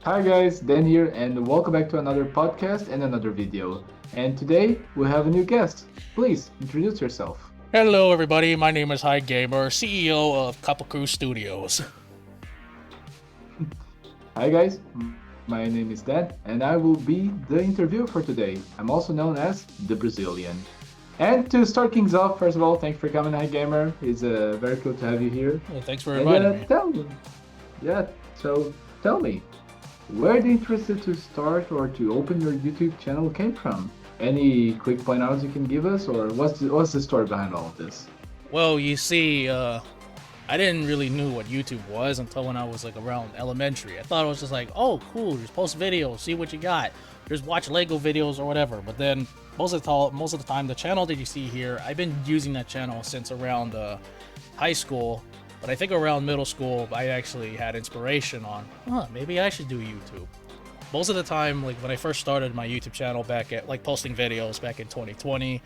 Hi guys, Dan here, and welcome back to another podcast and another video. And today we have a new guest. Please introduce yourself. Hello, everybody. My name is HIGAMER, CEO of Kapu Studios. Hi guys, my name is Dan, and I will be the interviewer for today. I'm also known as the Brazilian. And to start things off, first of all, thanks for coming, Hi Gamer. It's very cool to have you here. Well, thanks for And inviting me. tell me, where the interest to start or to open your YouTube channel came from? Any quick point outs you can give us, or what's the story behind all of this? Well, you see, I didn't really knew what YouTube was until when I was like around elementary. I thought it was just like, oh, cool, just post videos, see what you got, just watch Lego videos or whatever. But then most of the time, the channel that you see here, I've been using that channel since around high school. But I think around middle school, I actually had inspiration on, maybe I should do YouTube. Most of the time, like when I first started my YouTube channel back at like posting videos back in 2020,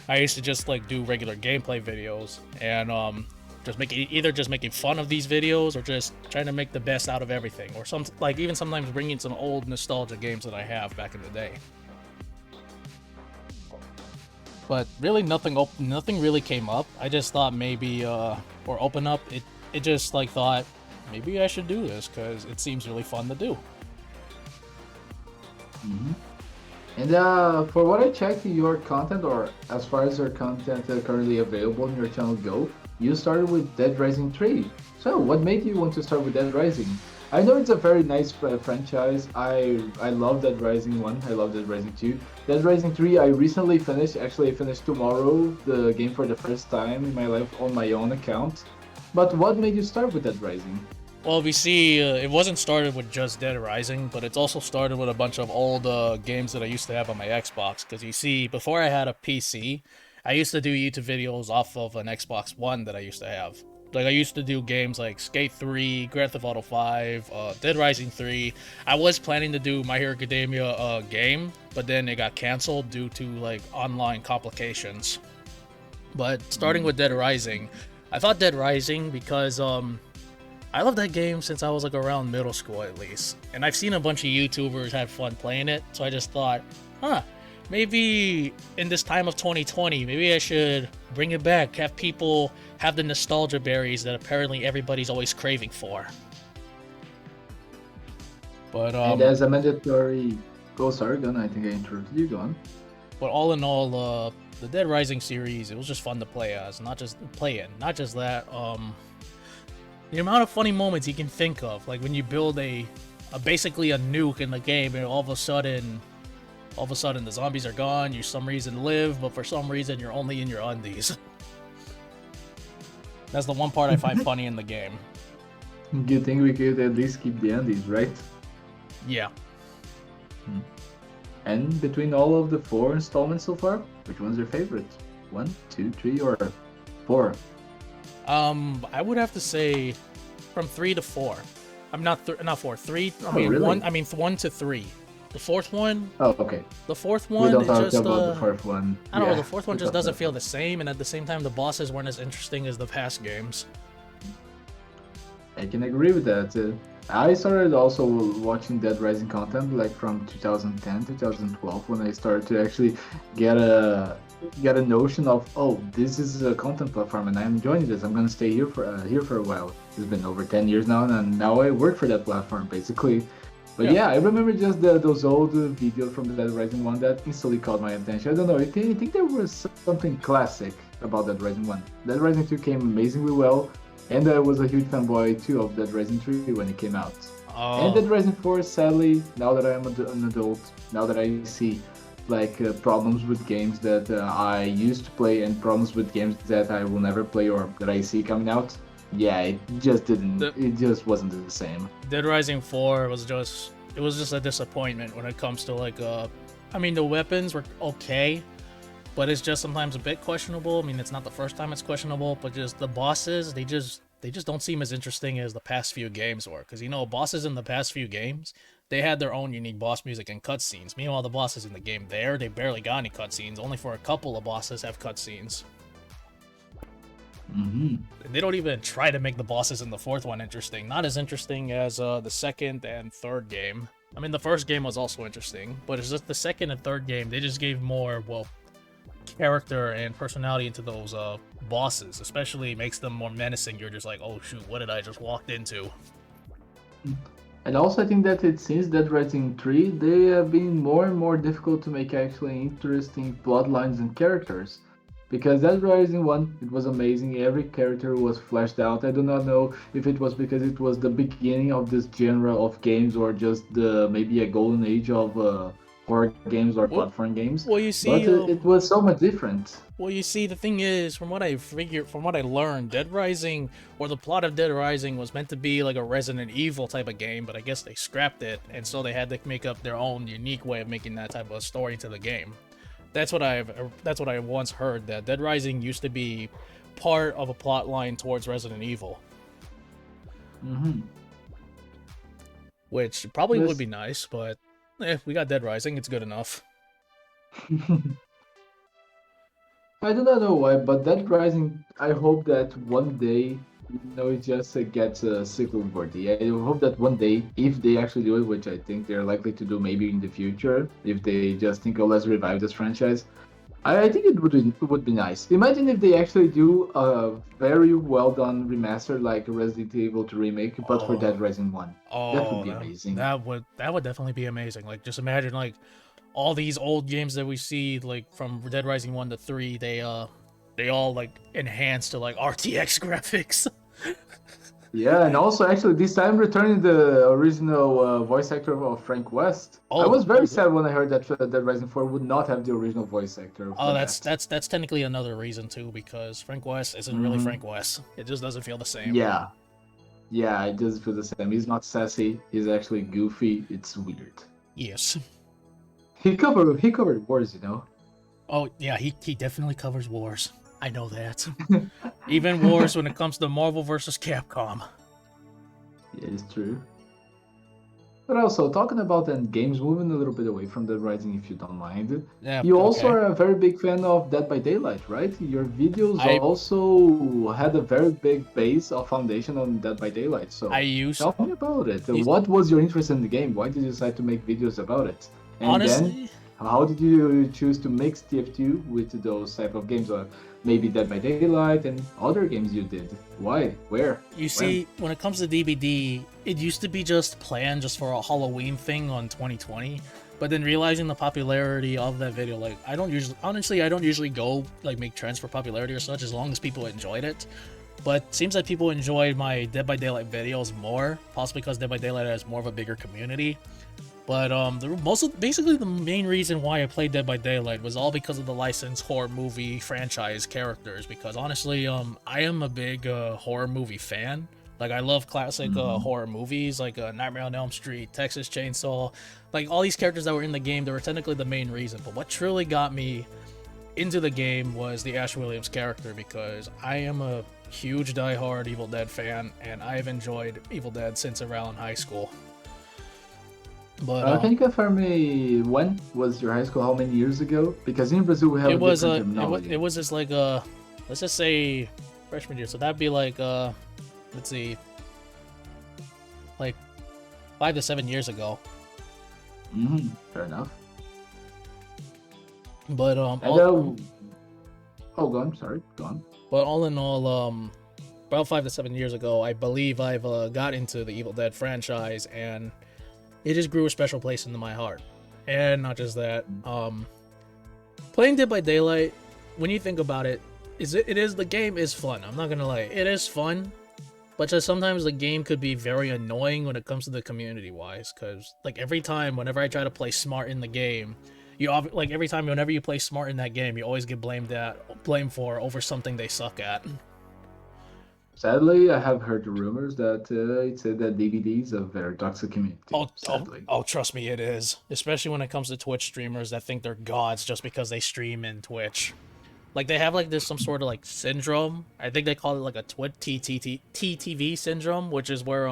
I used to just like do regular gameplay videos and just making fun of these videos or just trying to make the best out of everything, or even sometimes bringing some old nostalgia games that I have back in the day. But really, nothing really came up. I just thought maybe or open up. It just like thought maybe I should do this because it seems really fun to do. Hmm. And for what I checked, your content, or as far as your content currently available on your channel go, you started with Dead Rising 3. So, what made you want to start with Dead Rising? I know it's a very nice franchise. I love Dead Rising 1. I love Dead Rising 2. Dead Rising 3, I recently finished. Actually, I finished tomorrow the game for the first time in my life on my own account. But what made you start with Dead Rising? Well, we see it wasn't started with just Dead Rising, but it's also started with a bunch of old games that I used to have on my Xbox. Because you see, before I had a PC, I used to do YouTube videos off of an Xbox One that I used to have. Like I used to do games like Skate 3, Grand Theft Auto 5, Dead Rising 3. I was planning to do My Hero Academia game, but then it got canceled due to like online complications. But starting with Dead Rising, I thought Dead Rising because I love that game since I was like around middle school at least. And I've seen a bunch of YouTubers have fun playing it, so I just thought, maybe in this time of 2020, maybe I should bring it back, have people have the nostalgia berries that apparently everybody's always craving for. But And as a mandatory, oh sorry, Gun. I think I interrupted you. Go on. all in all, the Dead Rising series, it was just fun to play as, not just that. The amount of funny moments you can think of, like when you build a basically a nuke in the game, and all of a sudden the zombies are gone. You some reason live, but for some reason you're only in your undies. That's the one part I find funny in the game. You think we could at least keep the endings, right? Yeah. And between all of the 4 installments so far, which one's your favorite? 1, 2, 3, or 4? I would have to say from 3 to 4. I'm not 4. 3. I Oh, mean really? 1. I mean 1 to 3. The fourth one. Oh, okay. The fourth We one don't is talk just about the fourth one. I don't know. Yeah, The fourth one we just talked doesn't about feel that. the same, and at the same time, the bosses weren't as interesting as the past games. I can agree with that. I started also watching Dead Rising content like from 2010, 2012 when I started to actually get a notion of, oh, this is a content platform and I'm enjoying this. I'm gonna stay here for a while. It's been over 10 years now, and now I work for that platform basically. But yeah, I remember just those old videos from the Dead Rising 1 that instantly caught my attention. I don't know, I think there was something classic about Dead Rising 1. Dead Rising 2 came amazingly well, and I was a huge fanboy too of Dead Rising 3 when it came out. And Oh, Dead Rising 4, sadly, now that I am an adult, now that I see like problems with games that I used to play and problems with games that I will never play or that I see coming out, yeah, the it just wasn't the same. Dead Rising 4 was just a disappointment when it comes to like I mean the weapons were okay, but it's just sometimes a bit questionable. I mean it's not the first time it's questionable, but just the bosses, they just don't seem as interesting as the past few games were. Because bosses in the past few games, they had their own unique boss music and cutscenes. Meanwhile, the bosses in the game they barely got any cutscenes. Only for a couple of bosses have cutscenes. And they don't even try to make the bosses in the fourth one interesting. Not as interesting as the second and third game. I mean, the first game was also interesting, but it's just the second and third game, they just gave more, well, character and personality into those bosses. Especially makes them more menacing. You're just like, oh shoot, what did I just walked into? And also, I think that it since Dead Rising 3, they have been more and more difficult to make actually interesting plot lines and characters. Because Dead Rising 1, it was amazing, every character was fleshed out. I do not know if it was because it was the beginning of this genre of games or just maybe a golden age of horror games or platform games. Well, you see, but it was so much different. Well, you see, the thing is, from what I learned, Dead Rising, or the plot of Dead Rising, was meant to be like a Resident Evil type of game, but I guess they scrapped it, and so they had to make up their own unique way of making that type of story into the game. That's what I once heard, that Dead Rising used to be part of a plot line towards Resident Evil. Which probably would be nice, but we got Dead Rising, it's good enough. I do not know why, but Dead Rising, I hope that one day, it just gets a sequel worthy. I hope that one day, if they actually do it, which I think they're likely to do maybe in the future, if they just think, oh, let's revive this franchise, I think it would be nice. Imagine if they actually do a very well done remaster like Resident Evil 2 remake, but for Dead Rising 1. That would be amazing. That would definitely be amazing. Like, just imagine like all these old games that we see, like from Dead Rising 1 to 3, they all like enhanced to like RTX graphics. Yeah, and also actually this time returning the original voice actor of Frank West. I was very sad when I heard that Dead Rising 4 would not have the original voice actor. That's technically another reason too, because Frank West isn't really Frank West. It just doesn't feel the same. Yeah, it doesn't feel the same. He's not sassy. He's actually goofy. It's weird. Yes. He covered wars, Oh yeah, he definitely covers wars. I know that. Even wars when it comes to Marvel versus Capcom. Yeah, it's true. But also, talking about then games, moving a little bit away from Dead Rising, if you don't mind. Yeah, you also are a very big fan of Dead by Daylight, right? Your videos also had a very big base of foundation on Dead by Daylight. So tell me about it. What was your interest in the game? Why did you decide to make videos about it? And honestly, then, how did you choose to mix TF2 with those type of games? Or maybe Dead by Daylight and other games you did. Why? Where? You see, when it comes to DVD, it used to be just planned just for a Halloween thing on 2020. But then realizing the popularity of that video, like I don't usually go like make trends for popularity or such as long as people enjoyed it. But it seems like people enjoyed my Dead by Daylight videos more, possibly because Dead by Daylight has more of a bigger community. But basically the main reason why I played Dead by Daylight was all because of the licensed horror movie franchise characters. Because honestly, I am a big horror movie fan. Like I love classic horror movies like Nightmare on Elm Street, Texas Chainsaw. Like all these characters that were in the game, they were technically the main reason. But what truly got me into the game was the Ash Williams character, because I am a huge diehard Evil Dead fan, and I've enjoyed Evil Dead since around high school. But can you confirm me when was your high school? How many years ago? Because in Brazil we have different terminology. It was just like let's just say freshman year. So that'd be like let's see, like 5 to 7 years ago. Fair enough. But go on. Sorry, go on. But all in all, about 5 to 7 years ago, I believe I've got into the Evil Dead franchise, and it just grew a special place into my heart. And not just that, playing Dead by Daylight, when you think about it, the game is fun. I'm not gonna lie, it is fun, but just sometimes the game could be very annoying when it comes to the community wise. Because like every time, whenever I try to play smart in the game, whenever you play smart in that game, you always get blamed for over something they suck at. Sadly, I have heard rumors that it said that DVD is a very toxic community. Oh, trust me, it is. Especially when it comes to Twitch streamers that think they're gods just because they stream in Twitch. Like, they have, like, this some sort of, like, syndrome. I think they call it, like, a TTV syndrome, which is where,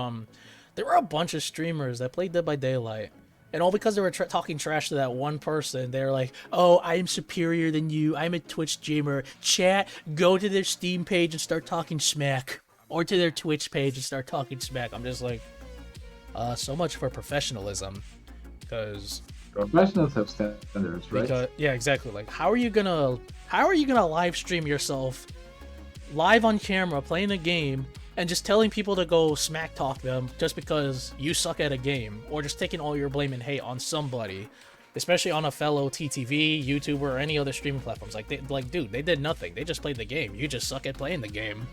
there were a bunch of streamers that played Dead by Daylight. And all because they were talking trash to that one person, they're like, "Oh, I'm superior than you. I'm a Twitch streamer." Chat, go to their Steam page and start talking smack, or to their Twitch page and start talking smack. I'm just like, so much for professionalism, because Professionals have standards, right? because yeah, exactly. Like, how are you gonna live stream yourself live on camera playing a game and just telling people to go smack talk them just because you suck at a game, or just taking all your blame and hate on somebody, especially on a fellow TTV, YouTuber, or any other streaming platforms? Like, dude, they did nothing. They just played the game. You just suck at playing the game.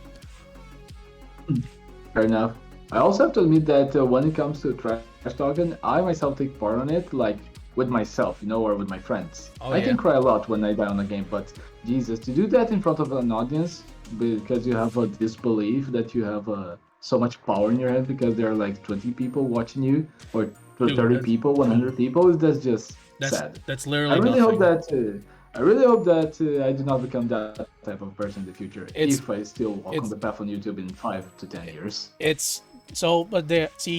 Fair enough. I also have to admit that when it comes to trash talking, I myself take part on it, like with myself, or with my friends. I can cry a lot when I die on a game, but Jesus, to do that in front of an audience because you have a disbelief that you have so much power in your head because there are like 20 people watching you, or 30 people, 100 people, that's just sad. That's literally I really nothing. hope that I do not become that type of person in the future if I still walk on the path on YouTube in 5 to 10 years.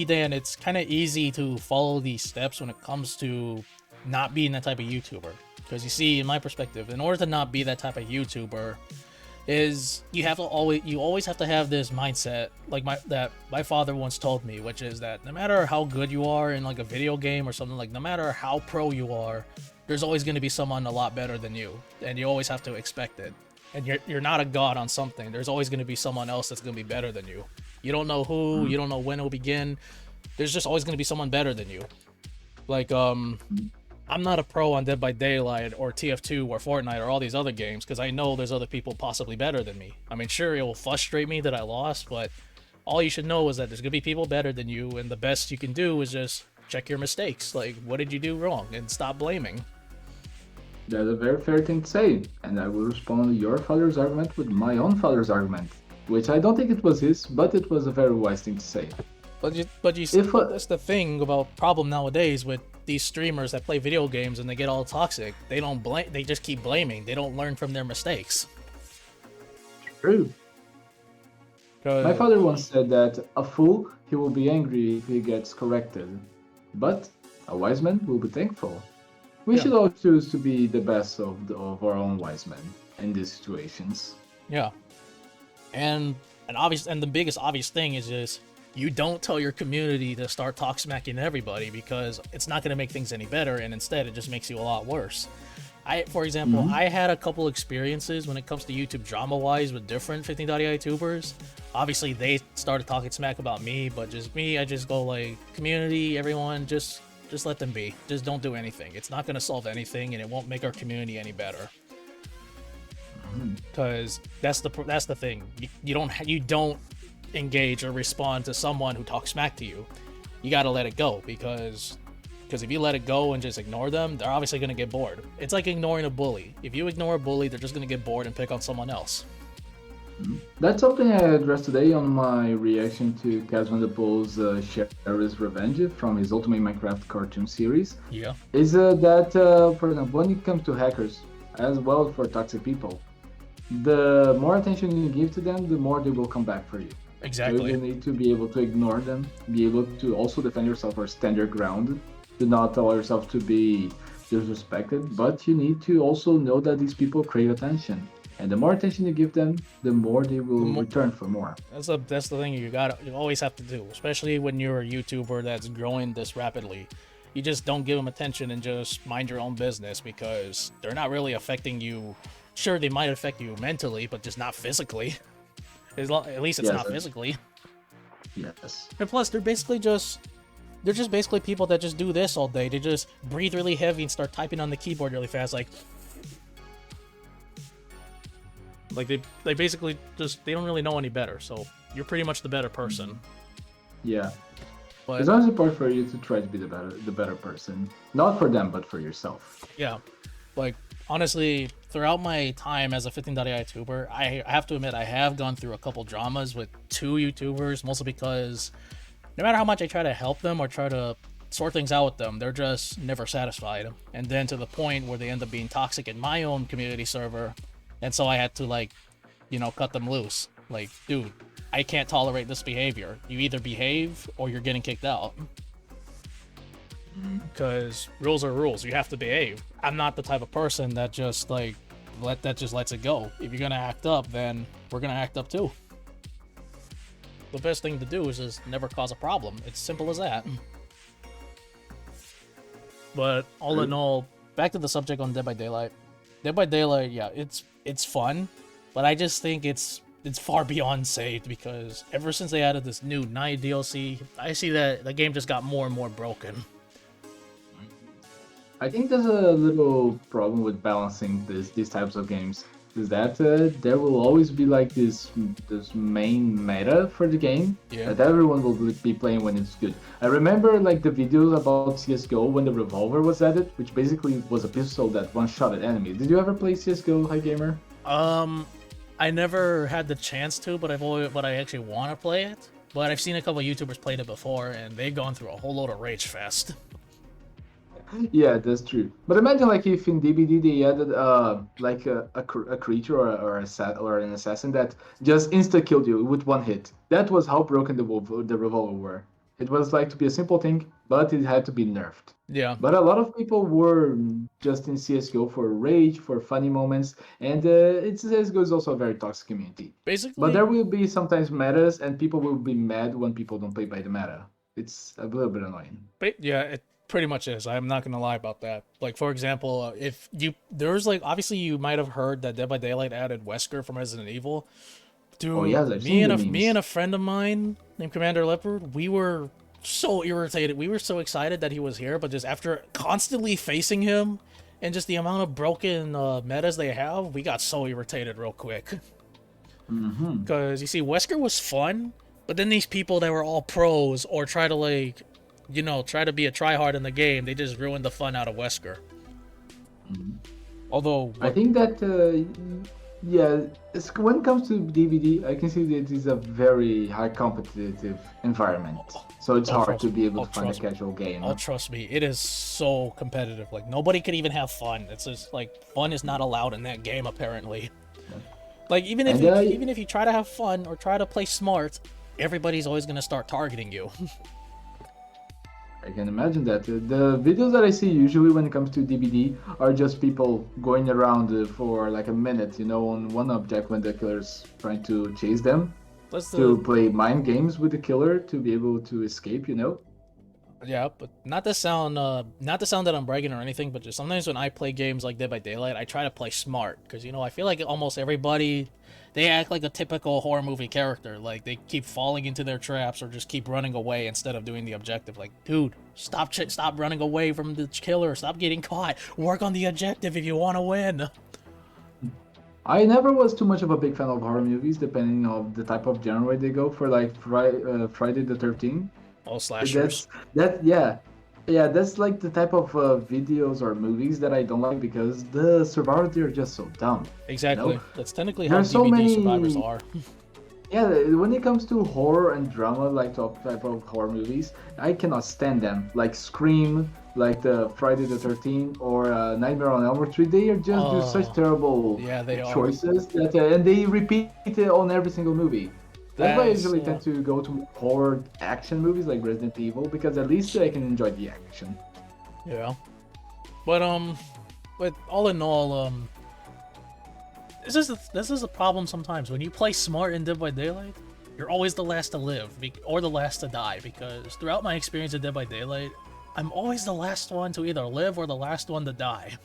Dan, it's kind of easy to follow these steps when it comes to not being that type of YouTuber. Because you see, in my perspective, in order to not be that type of YouTuber, is you always have to have this mindset, like my father once told me, which is that no matter how good you are in like a video game or something, like no matter how pro you are, there's always going to be someone a lot better than you, and you always have to expect it. And you're not a god on something. There's always going to be someone else that's going to be better than you. You don't know who, you don't know when it'll begin. There's just always going to be someone better than you. Like, I'm not a pro on Dead by Daylight or TF2 or Fortnite or all these other games because I know there's other people possibly better than me. I mean, sure, it will frustrate me that I lost, but all you should know is that there's going to be people better than you, and the best you can do is just check your mistakes. Like, what did you do wrong? And stop blaming. That's a very fair thing to say, and I will respond to your father's argument with my own father's argument, which I don't think it was his, but it was a very wise thing to say. But you see, that's the thing about problem nowadays with these streamers that play video games and they get all toxic. They don't blame. They just keep blaming. They don't learn from their mistakes. True. My father once said that a fool, he will be angry if he gets corrected, but a wise man will be thankful. We should all choose to be the best of our own wise men in these situations. Yeah, and the biggest obvious thing is just you don't tell your community to start talk smacking everybody, because it's not going to make things any better, and instead it just makes you a lot worse. For example, I had a couple experiences when it comes to YouTube drama-wise with different 15.ai YouTubers. Obviously, they started talking smack about me, but just me, I just go like, community, everyone, just let them be. Just don't do anything. It's not going to solve anything, and it won't make our community any better. Because that's the thing. You don't engage or respond to someone who talks smack to you. You got to let it go, because if you let it go and just ignore them, they're obviously going to get bored. It's like ignoring a bully. If you ignore a bully, they're just going to get bored and pick on someone else. That's something I addressed today on my reaction to Kazman the Bull's Sheriff's Revenge from his Ultimate Minecraft cartoon series. Yeah. Is that, for example, when it comes to hackers, as well for toxic people, the more attention you give to them, the more they will come back for you. Exactly. So you need to be able to ignore them, be able to also defend yourself or stand your ground. Do not allow yourself to be disrespected, but you need to also know that these people crave attention. And the more attention you give them, the more they will return for more. That's the thing you always have to do, especially when you're a YouTuber that's growing this rapidly. You just don't give them attention and just mind your own business, because they're not really affecting you. Sure, they might affect you mentally, but just not physically. At least it's not physically. Yes. And plus, they're just basically people that just do this all day. They just breathe really heavy and start typing on the keyboard really fast, like they basically they don't really know any better. So you're pretty much the better person. Yeah. But it's always important for you to try to be the better person, not for them, but for yourself. Yeah. Like, honestly, throughout my time as a 15.ai YouTuber, I have to admit I have gone through a couple dramas with 2 YouTubers, mostly because no matter how much I try to help them or try to sort things out with them, they're just never satisfied. And then to the point where they end up being toxic in my own community server, and so I had to, cut them loose. Like, dude, I can't tolerate this behavior. You either behave or you're getting kicked out. because rules are rules. You have to behave. I'm not the type of person that just like lets it go. If you're gonna act up, then we're gonna act up too. The best thing to do is just never cause a problem. It's simple as that. But all in all, back to the subject on Dead by Daylight. Dead by Daylight, yeah, it's fun, but I just think it's far beyond saved because ever since they added this new night DLC, I see that the game just got more and more broken. I think there's a little problem with balancing these types of games. Is that there will always be like this main meta for the game that everyone will be playing when it's good. I remember like the videos about CS:GO when the revolver was added, which basically was a pistol that one-shotted enemies. Did you ever play CS:GO, HIGAMER? I never had the chance to, but I actually want to play it. But I've seen a couple of YouTubers played it before, and they've gone through a whole load of rage fest. Yeah, that's true. But imagine like if in DBD they added like a creature or an assassin that just insta killed you with one hit. That was how broken the revolver were. It was like to be a simple thing, but it had to be nerfed. Yeah. But a lot of people were just in CS:GO for rage, for funny moments, and CS:GO is also a very toxic community. Basically. But there will be sometimes metas, and people will be mad when people don't play by the meta. It's a little bit annoying. But yeah, it pretty much is. I'm not gonna lie about that. Like for example, if there's like obviously you might have heard that Dead by Daylight added Wesker from Resident Evil. Dude, oh, yes, me and a friend of mine named Commander Leopard, we were so irritated. We were so excited that he was here, but just after constantly facing him and just the amount of broken metas they have, we got so irritated real quick. Because you see, Wesker was fun, but then these people that were all pros or try to like, try to be a tryhard in the game, they just ruined the fun out of Wesker. Although I think that yeah, when it comes to DVD, I can see that it is a very high competitive environment. So it's hard to be able to find a casual game. Oh, trust me, it is so competitive. Like, nobody could even have fun. It's just, like, fun is not allowed in that game, apparently. Yeah. Like, even if you try to have fun or try to play smart, everybody's always going to start targeting you. I can imagine that. The videos that I see usually when it comes to DBD are just people going around for like a minute, on one object when the killer's trying to chase them. To play mind games with the killer to be able to escape, Yeah, but not to sound that I'm bragging or anything, but just sometimes when I play games like Dead by Daylight, I try to play smart because I feel like almost everybody, they act like a typical horror movie character. Like they keep falling into their traps or just keep running away instead of doing the objective. Like, dude, stop running away from the killer. Stop getting caught. Work on the objective if you want to win. I never was too much of a big fan of horror movies, depending on the type of genre they go for, like Friday the 13th. All slashers. That's like the type of videos or movies that I don't like because the survivors are just so dumb. Exactly. That's technically how DVD survivors are. Yeah, when it comes to horror and drama, like type of horror movies, I cannot stand them. Like Scream, like the Friday the 13th, or Nightmare on Elm Street. They are just do such terrible choices that, and they repeat it on every single movie. That's why I usually tend to go to horror action movies like Resident Evil because at least I can enjoy the action. Yeah, but all in all, this is a problem sometimes. When you play smart in Dead by Daylight, you're always the last to live or the last to die because throughout my experience in Dead by Daylight, I'm always the last one to either live or the last one to die.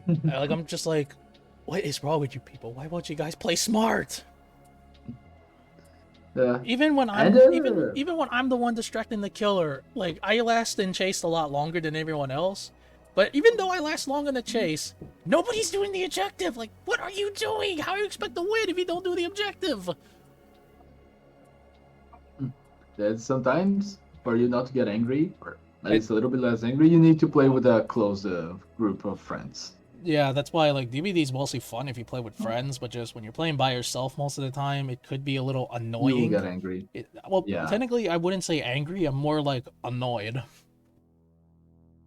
I'm just like, what is wrong with you people? Why won't you guys play smart? Even when I'm the one distracting the killer, like I last in chase a lot longer than everyone else. But even though I last long in the chase, nobody's doing the objective. Like, what are you doing? How do you expect to win if you don't do the objective? That sometimes, for you not to get angry, or at least a little bit less angry, you need to play with a close group of friends. Yeah, that's why like DVD is mostly fun if you play with friends, but just when you're playing by yourself most of the time, it could be a little annoying. You get angry. Technically, I wouldn't say angry. I'm more like annoyed.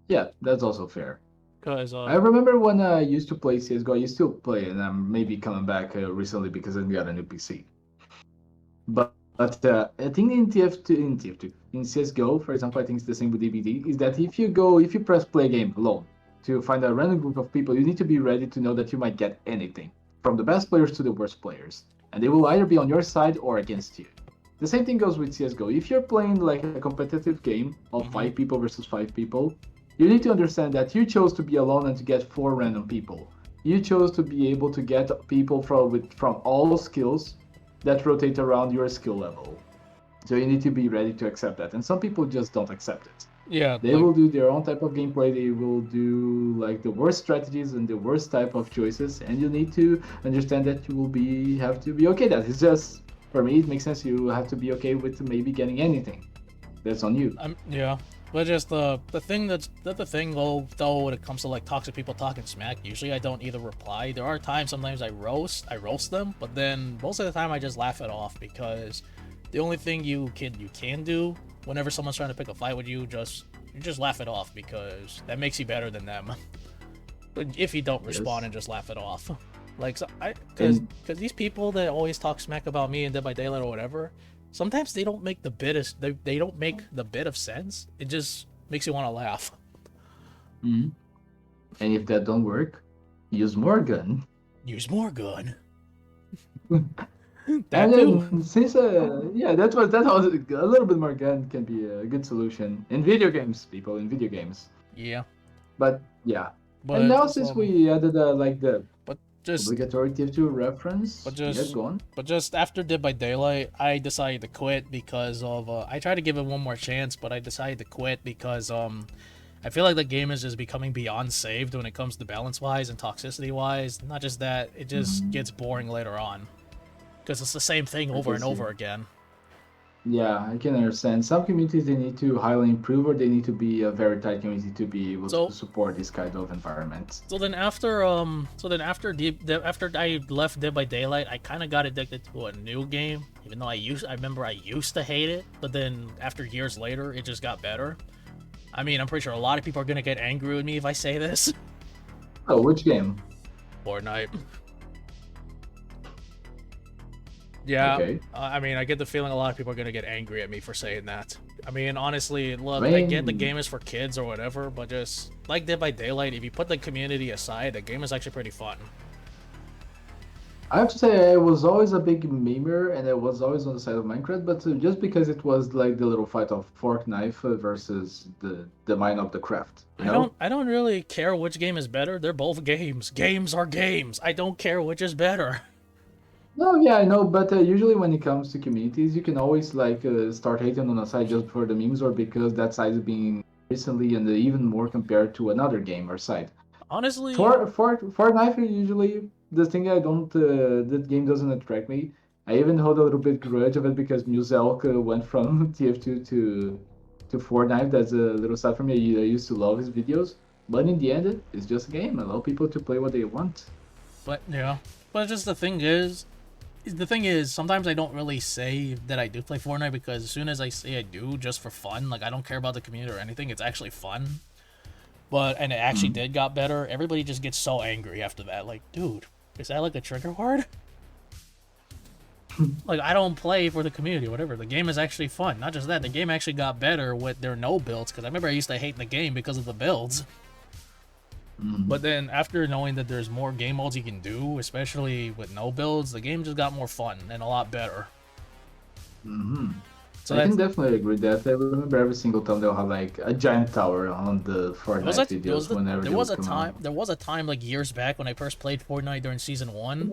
Yeah, that's also fair. Because I remember when I used to play CS:GO, I used to play, and I'm maybe coming back recently because I got a new PC. But I think in TF2, in CS:GO, for example, I think it's the same with DBD, is that if you press play game alone to find a random group of people, you need to be ready to know that you might get anything, from the best players to the worst players, and they will either be on your side or against you. The same thing goes with CS:GO. If you're playing like a competitive game of Mm-hmm. 5 people versus 5 people, you need to understand that you chose to be alone and to get 4 random people. You chose to be able to get people from all skills that rotate around your skill level. So you need to be ready to accept that. And some people just don't accept it. Yeah, They like will do their own type of gameplay. They will do like the worst strategies and the worst type of choices. And you need to understand that you will have to be okay. That is just, for me, it makes sense. You have to be okay with maybe getting anything. That's on you. yeah. But just the thing that's the thing though when it comes to like toxic people talking smack, usually I don't either reply. There are times sometimes I roast them, but then most of the time I just laugh it off because the only thing you can do whenever someone's trying to pick a fight with you just laugh it off because that makes you better than them. If you don't respond and just laugh it off. Like so because these people that always talk smack about me and Dead by Daylight or whatever, sometimes they don't make they don't make the bit of sense. It just makes you want to laugh. Mm-hmm. And if that don't work, use more gun. Use more gun. That too. Since that was a little bit more gun can be a good solution in video games, people in video games. Yeah. But yeah. But and now since we added like the just obligatory TF2 reference, go on. But just after Dead by Daylight, I decided to quit because of I tried to give it one more chance, but I decided to quit because I feel like the game is just becoming beyond saved when it comes to balance wise and toxicity wise. Not just that, it just gets boring later on because it's the same thing over and over again. Yeah, I can understand. Some communities they need to highly improve, or they need to be a very tight community to be able to support this kind of environment. So then after after I left Dead by Daylight, I kind of got addicted to a new game. Even though I remember I used to hate it, but then after years later, it just got better. I mean, I'm pretty sure a lot of people are gonna get angry with me if I say this. Oh, which game? Fortnite. Yeah, okay. I mean, I get the feeling a lot of people are gonna get angry at me for saying that. I mean, honestly, look, I get the game is for kids or whatever, but just like Dead by Daylight, if you put the community aside, the game is actually pretty fun. I have to say, I was always a big memer, and I was always on the side of Minecraft, but just because it was like the little fight of fork knife versus the mine of the craft. I don't really care which game is better. They're both games. Games are games. I don't care which is better. No, yeah, I know, but usually when it comes to communities, you can always like start hating on a side just for the memes or because that side is being recently and even more compared to another game or side. Honestly, for Fortnite, usually the thing I don't that game doesn't attract me. I even hold a little bit grudge of it because Muselk went from TF2 to Fortnite. That's a little sad for me. I used to love his videos, but in the end, it's just a game. Allow people to play what they want. But yeah, but just the thing is, sometimes I don't really say that I do play Fortnite because as soon as I say I do, just for fun, like I don't care about the community or anything, it's actually fun. And it actually did got better. Everybody just gets so angry after that. Like, dude, is that like a trigger word? Like, I don't play for the community or whatever. The game is actually fun. Not just that, the game actually got better with their no builds. Because I remember I used to hate the game because of the builds. But then after knowing that there's more game modes you can do, especially with no builds, the game just got more fun and a lot better. So I can definitely agree with that. I remember every single time they'll have like a giant tower on the Fortnite videos whenever there was a time like years back when I first played Fortnite during season 1.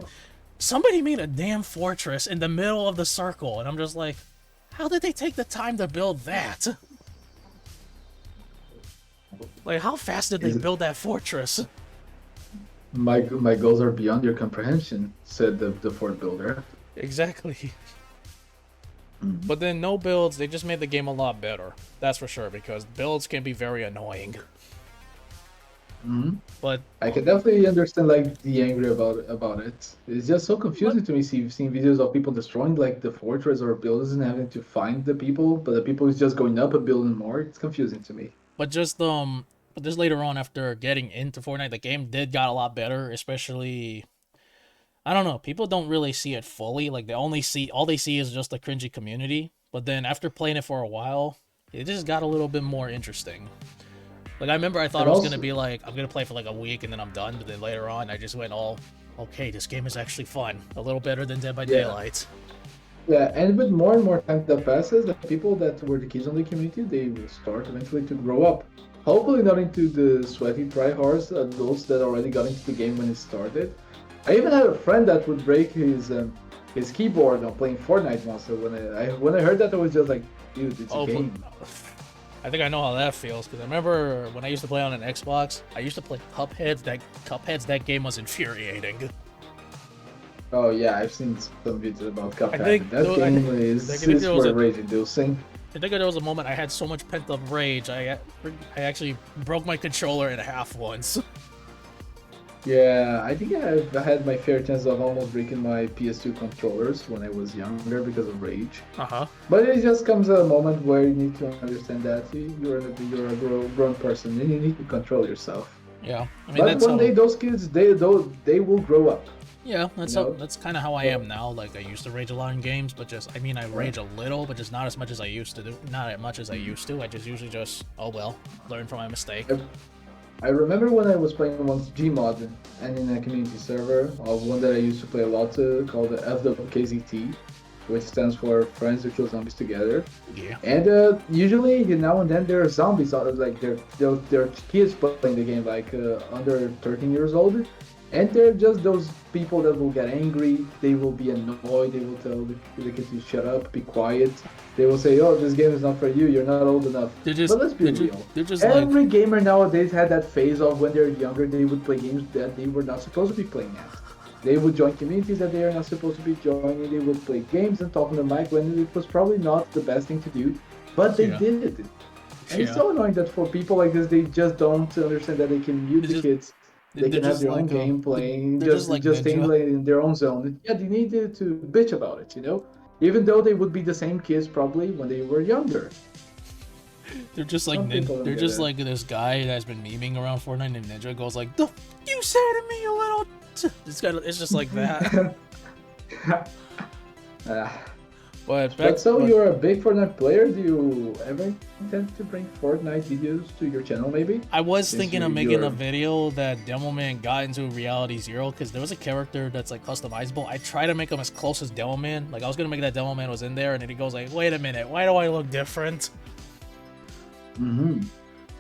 Somebody made a damn fortress in the middle of the circle, and I'm just like, how did they take the time to build that? Like, how fast did they build that fortress? My goals are beyond your comprehension, said the fort builder. Exactly. But then no builds, they just made the game a lot better. That's for sure, because builds can be very annoying. But I can definitely understand like the anger about it. It's just so confusing to me seeing videos of people destroying like the fortress or buildings and having to find the people, but the people is just going up and building more. It's confusing to me. But just later on after getting into Fortnite, the game did got a lot better, especially I don't know, people don't really see it fully. Like all they see is just the cringy community. But then after playing it for a while, it just got a little bit more interesting. Like, I remember I thought And it was also, gonna be like, I'm gonna play for like a week and then I'm done, but then later on I just went all, okay, this game is actually fun. A little better than Dead by yeah. Daylight. Yeah, and with more and more time that passes, the people that were the kids on the community, they will start eventually to grow up. Hopefully not into the sweaty tryhards adults that already got into the game when it started. I even had a friend that would break his keyboard on playing Fortnite once. So when I heard that, I was just like, dude, it's a game. I think I know how that feels, because I remember when I used to play on an Xbox, I used to play Cuphead. That game was infuriating. Oh yeah, I've seen some videos about Cuphead. I think that game is for rage-inducing. I think there was a moment I had so much pent-up rage, I actually broke my controller in half once. Yeah, I think I had my fair chance of almost breaking my PS2 controllers when I was younger because of rage. But it just comes a moment where you need to understand that you're a grown person and you need to control yourself. Yeah, I mean, but one day those kids they will grow up. Yeah, that's kind of how I am now. Like, I used to rage a lot in games, but I rage a little, but just not as much as I used to do. Not as much as I used to. I just usually oh well, learn from my mistake. I remember when I was playing once Gmod and in a community server of one that I used to play a lot called the FWKZT, which stands for Friends Who Kill Zombies Together. Yeah. And usually now and then there are zombies, like they're kids playing the game, like under 13 years old. And they're just those people that will get angry, they will be annoyed, they will tell the kids to shut up, be quiet. They will say, oh, this game is not for you, you're not old enough. But let's be real. Every gamer nowadays had that phase of when they're younger, they would play games that they were not supposed to be playing at. They would join communities that they are not supposed to be joining, they would play games and talk on the mic when it was probably not the best thing to do, but they did it. And it's so annoying that for people like this, they just don't understand that they can mute the kids. They can have their own game playing, just stay in their own zone. Yeah, they needed to bitch about it, even though they would be the same kids probably when they were younger. They're just like they're just like this guy that's been memeing around Fortnite, and Ninja goes like, "The you say to me, you little." It's just like that. But you're a big Fortnite player. Do you ever intend to bring Fortnite videos to your channel, maybe? I was thinking of making a video that Demo Man got into Reality Zero, because there was a character that's like customizable. I try to make him as close as Demo Man. Like, I was gonna make that Demo Man was in there, and then he goes like, "Wait a minute, why do I look different?"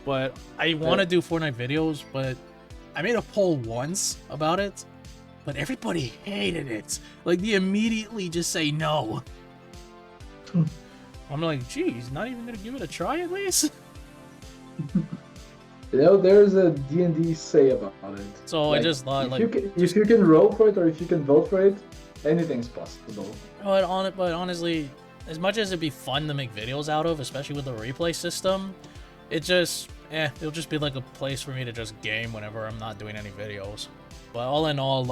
But I want to do Fortnite videos, but I made a poll once about it, but everybody hated it. Like, they immediately just say no. I'm like, geez, not even gonna give it a try at least? There's a D&D say about it. So like, I just thought, if you can roll for it or if you can vote for it, anything's possible. But honestly, as much as it'd be fun to make videos out of, especially with the replay system, it'll just be like a place for me to just game whenever I'm not doing any videos. But all in all,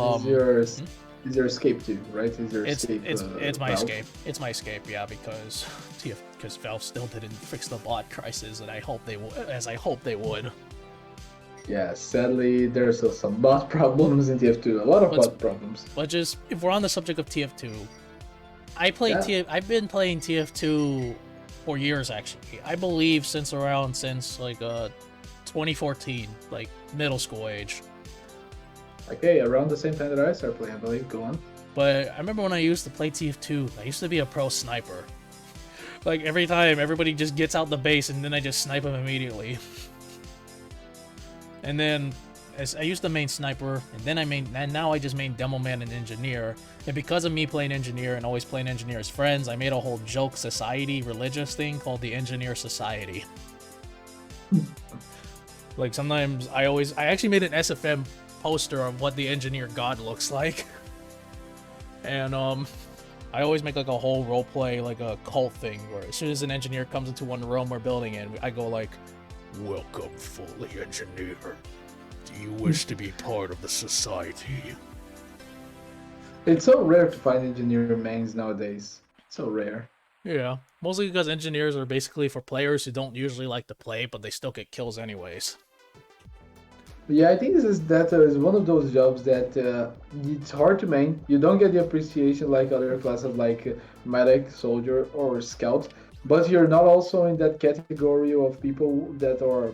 is your escape too, right? It's my escape. It's my escape, yeah, because Valve still didn't fix the bot crisis, and I hope they would. Yeah, sadly, there's some bot problems in TF2. A lot of bot problems. But just if we're on the subject of TF2, I've been playing TF2 for years actually. I believe since like 2014, like middle school age. Okay, around the same time that I started playing, I believe. Go on. But I remember when I used to play TF2, I used to be a pro sniper. Like, every time, everybody just gets out the base, and then I just snipe them immediately. And then, I used to main sniper, and now I just main demo man and engineer. And because of me playing engineer and always playing engineer as friends, I made a whole joke society, religious thing called the Engineer Society. Like, sometimes I actually made an SFM poster of what the engineer god looks like. And I always make like a whole roleplay, like a cult thing, where as soon as an engineer comes into one room we're building in, I go like, "Welcome, fully engineer. Do you wish to be part of the society?" It's so rare to find engineer mains nowadays. So rare. Yeah, mostly because engineers are basically for players who don't usually like to play, but they still get kills anyways. Yeah, I think that is one of those jobs that it's hard to main. You don't get the appreciation like other classes like medic, soldier, or scout. but you're not also in that category of people that are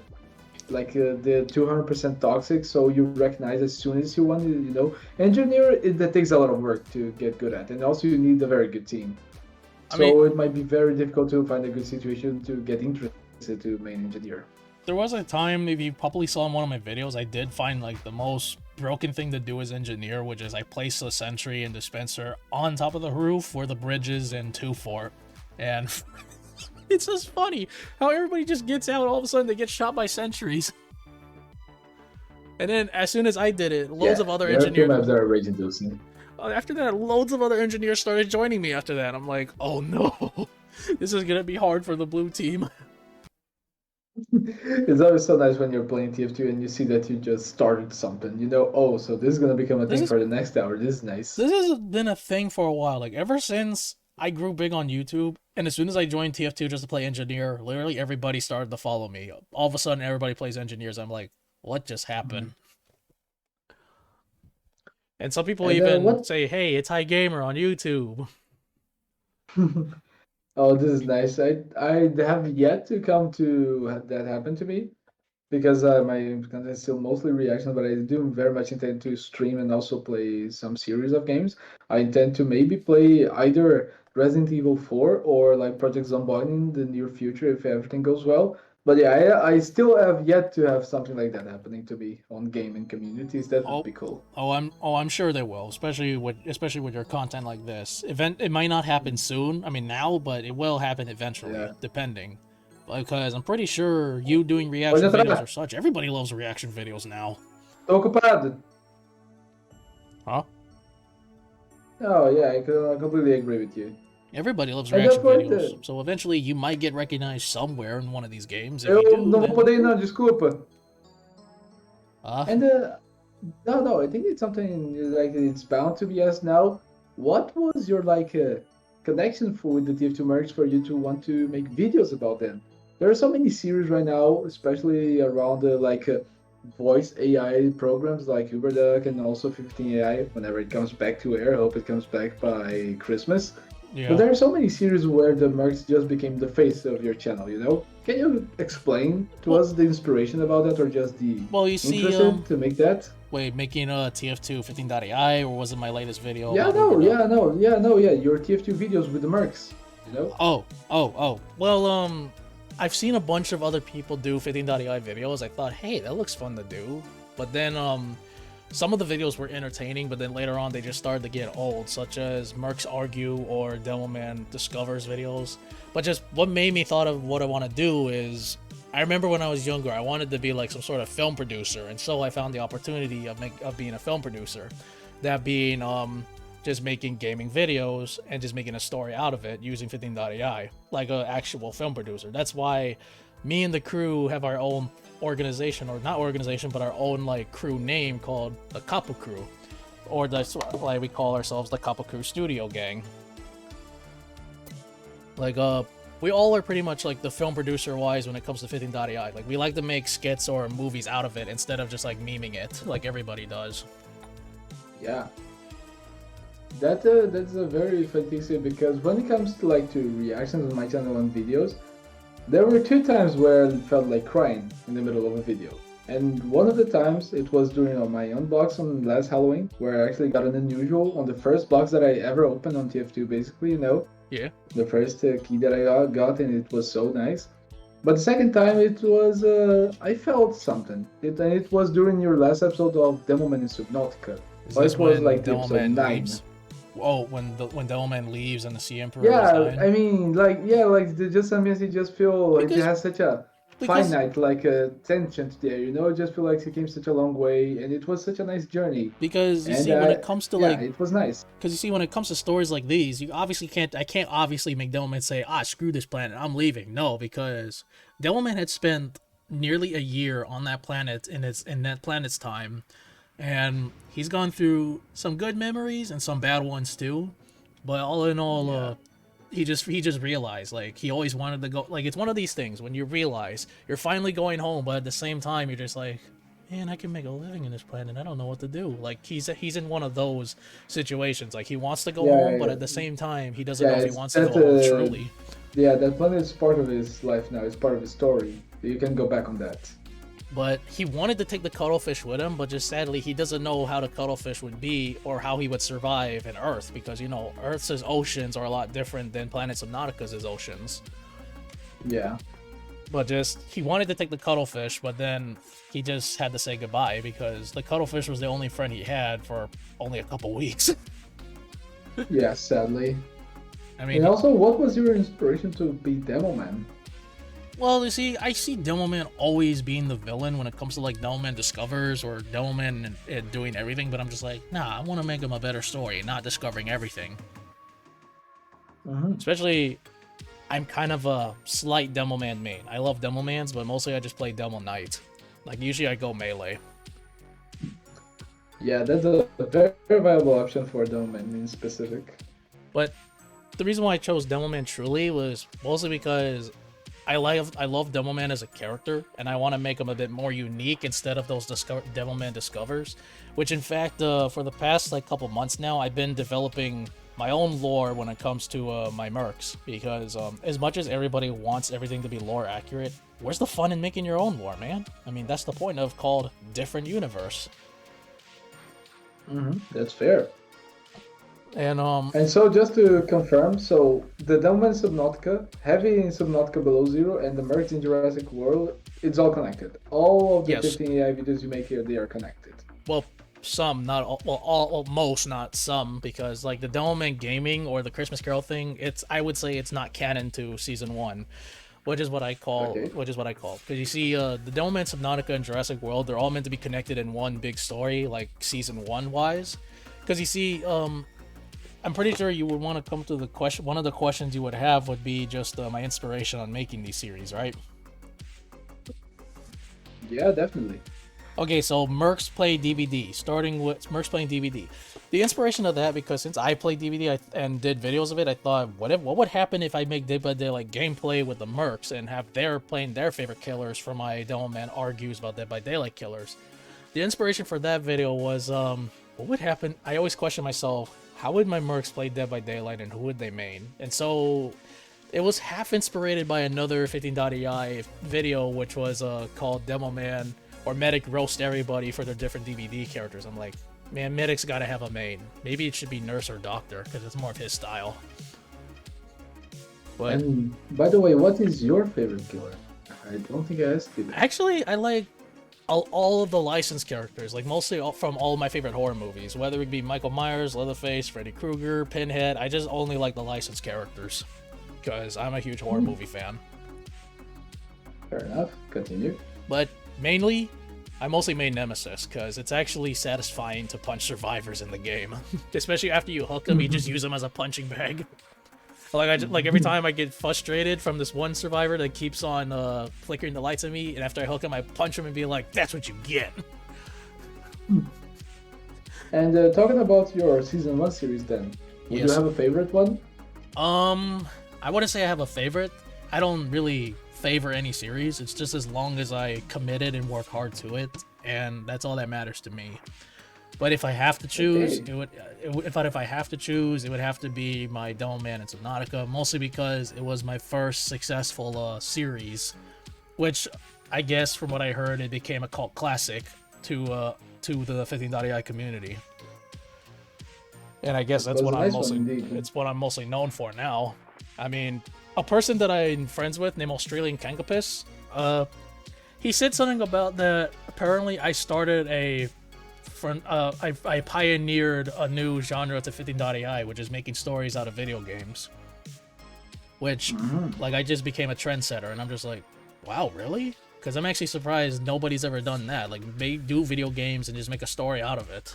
like the 200% toxic, so you recognize as soon as you want to, engineer that takes a lot of work to get good at, and also you need a very good team. I mean, So it might be very difficult to find a good situation to get interested to main engineer. there was a time, if you probably saw in one of my videos, I did find like the most broken thing to do as engineer, which is I placed a sentry and dispenser on top of the roof where the bridge is in 2 fort, and it's just funny how everybody just gets out, all of a sudden they get shot by sentries. And then as soon as I did it, loads of other engineers. Maps that are raging those. After that, loads of other engineers started joining me after that. I'm like, oh no, this is gonna be hard for the blue team. It's always so nice when you're playing TF2 and you see that you just started something. Oh, so this is gonna become a thing for the next hour. This is nice. This has been a thing for a while. Like ever since I grew big on YouTube, and as soon as I joined TF2 just to play engineer, literally everybody started to follow me. All of a sudden, everybody plays engineers. I'm like, what just happened? And some people even say, hey, it's HIGAMER on YouTube. Oh, this is nice. I have yet to come to that happen to me because my content is still mostly reaction, but I do very much intend to stream and also play some series of games. I intend to maybe play either Resident Evil 4 or like Project Zomboid in the near future if everything goes well. But yeah, I still have yet to have something like that happening to me on gaming communities. That would be cool. I'm sure they will, especially with your content like this. It might not happen soon. I mean now, but it will happen eventually, depending. Because I'm pretty sure you doing reaction videos or such, everybody loves reaction videos now. Tô ocupado. Huh? Oh yeah, I completely agree with you. Everybody loves reaction videos, so eventually you might get recognized somewhere in one of these games. If Eu you do, não vou poder ir não, desculpa. And no, I think it's something like it's bound to be asked now. What was your connection with the TF2 mercs for you to want to make videos about them? There are so many series right now, especially around the voice AI programs like UberDuck and also 15AI. Whenever it comes back to air, I hope it comes back by Christmas. Yeah. But there are so many series where the mercs just became the face of your channel, Can you explain to us the inspiration about that, or just the interest to make that? Wait, making a TF2 15.ai, or was it my latest video? Yeah, your TF2 videos with the mercs, Oh. Well, I've seen a bunch of other people do 15.ai videos. I thought, hey, that looks fun to do. But then, some of the videos were entertaining, but then later on they just started to get old, such as Mercs Argue or Demoman Discovers videos. But just what made me thought of what I want to do is, I remember when I was younger, I wanted to be like some sort of film producer, and so I found the opportunity of being a film producer. That being just making gaming videos and just making a story out of it using 15.ai, like an actual film producer. That's why me and the crew have our own organization, or not organization, but our own crew name called the Kapu Crew, or that's why we call ourselves the Kapu Crew Studio Gang. We all are pretty much like the film producer wise when it comes to 15.ai. We like to make skits or movies out of it instead of just memeing it like everybody does. Yeah, that's a very fantastic, because when it comes to reactions on my channel and videos, there were 2 times where I felt like crying in the middle of a video. And one of the times, it was during my unbox on last Halloween, where I actually got an unusual on the first box that I ever opened on TF2, basically, Yeah. The first key that I got, and it was so nice. But the second time, it was, I felt something. It was during your last episode of Demoman in Subnautica. It was like episode 9. Oh, when Demoman leaves and the Sea Emperor is dying. I mean, just sometimes you just feel it has such a finite tension there, just feel like he came such a long way, and it was such a nice journey. Because you see, when it comes to it was nice. Because you see, when it comes to stories like these, you obviously I can't obviously make Demoman say, screw this planet, I'm leaving. No, because Demoman had spent nearly a year on that planet in that planet's time. And he's gone through some good memories and some bad ones too, but all in all, he just realized he always wanted to go. It's one of these things when you realize you're finally going home, but at the same time you're just like, man, I can make a living in this planet. I don't know what to do. He's in one of those situations. He wants to go home, but at the same time he doesn't know if he wants to go home truly. Yeah, that planet is part of his life now. It's part of his story. You can go back on that. But he wanted to take the cuttlefish with him, but just sadly he doesn't know how the cuttlefish would be or how he would survive in Earth, because Earth's oceans are a lot different than planet Subnautica's oceans. Yeah. But just he wanted to take the cuttlefish, but then he just had to say goodbye because the cuttlefish was the only friend he had for only a couple weeks. Yeah, sadly. I mean, and also, what was your inspiration to be Demoman? well, you see, I see Demoman always being the villain when it comes to like Demoman Discovers or Demoman and doing everything, but I'm just like, nah, I want to make him a better story, not discovering everything. Especially, I'm kind of a slight Demoman main. I love Demomans, but mostly I just play Demo Knight. Like, usually I go melee. Yeah, that's a very, very viable option for Demoman in specific. But the reason why I chose Demoman truly was mostly because I love Demoman as a character, and I want to make him a bit more unique instead of those Demoman Discovers. Which, in fact, for the past like couple months now, I've been developing my own lore when it comes to my mercs. Because as much as everybody wants everything to be lore accurate, where's the fun in making your own lore, man? I mean, that's the point of called Different Universe. That's fair. And so just to confirm, so the Demoman Subnautica, Heavy in Subnautica Below Zero, and the Mercs in Jurassic World, it's all connected. All of the Yes. 15 AI videos you make here, they are connected. Well, some, not all. Well, all, most, not some, because like the Demoman Gaming or the Christmas Carol thing, I would say it's not canon to season 1, which is what I call. Okay. Because you see, the Demoman Subnautica and Jurassic World, they're all meant to be connected in one big story, like season 1 wise. Because you see, I'm pretty sure you would want to come to the question. One of the questions you would have would be just my inspiration on making these series, right? Yeah, definitely. Okay, so Mercs play DVD. Starting with Mercs playing DVD. The inspiration of that, because since I play DVD and did videos of it, I thought, what would happen if I make Day by Day like gameplay with the Mercs and have their playing their favorite killers for my Demoman argues about Dead by Daylight killers. The inspiration for that video was what would happen? I always question myself, how would my Mercs play Dead by Daylight and who would they main? And so it was half inspired by another 15.ai video, which was called Demoman or Medic Roast Everybody for their different DVD characters. I'm like, man, Medic's gotta have a main. Maybe it should be Nurse or Doctor, because it's more of his style. But And by the way, what is your favorite killer? I don't think I asked you that. actually, I like all of the licensed characters, like mostly from all of my favorite horror movies, whether it be Michael Myers, Leatherface, Freddy Krueger, Pinhead. I just only like the licensed characters, because I'm a huge horror movie fan. Fair enough. Continue. But mainly, I mostly main Nemesis, because it's actually satisfying to punch survivors in the game. Especially after you hook them, you just use them as a punching bag. Like every time I get frustrated from this one survivor that keeps on flickering the lights at me, and after I hook him, I punch him and be like, that's what you get. And talking about your Season 1 series then, would Yes. you have a favorite one? I wouldn't say I have a favorite. I don't really favor any series. It's just as long as I committed and work hard to it, and that's all that matters to me. But if I have to choose, Okay. if I have to choose, it would have to be my Demoman and Subnautica, mostly because it was my first successful series, which I guess from what I heard, it became a cult classic to the 15.ai community. And I guess that's was what a I'm nice one mostly indeed. it's what I'm mostly known for now. I mean, a person that I'm friends with named Australian Kankapis, he said something about that apparently I started I pioneered a new genre to 15.ai, which is making stories out of video games. Which, like, I just became a trendsetter, and I'm just like, wow, really? Because I'm actually surprised nobody's ever done that. Like, they do video games and just make a story out of it.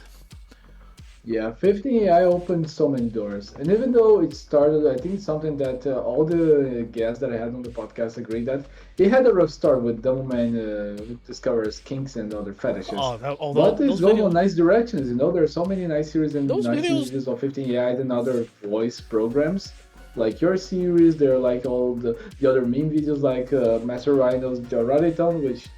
Yeah, 15AI opened so many doors. And even though it started, I think it's something that all the guests that I had on the podcast agree that it had a rough start with Demoman who discovers kinks and other fetishes. But it's going on nice directions, you know, there are so many nice series and Those nice videos- images of 15AI and other voice programs. Like your series, there are like all the other meme videos like Master Rhino's Raditone, which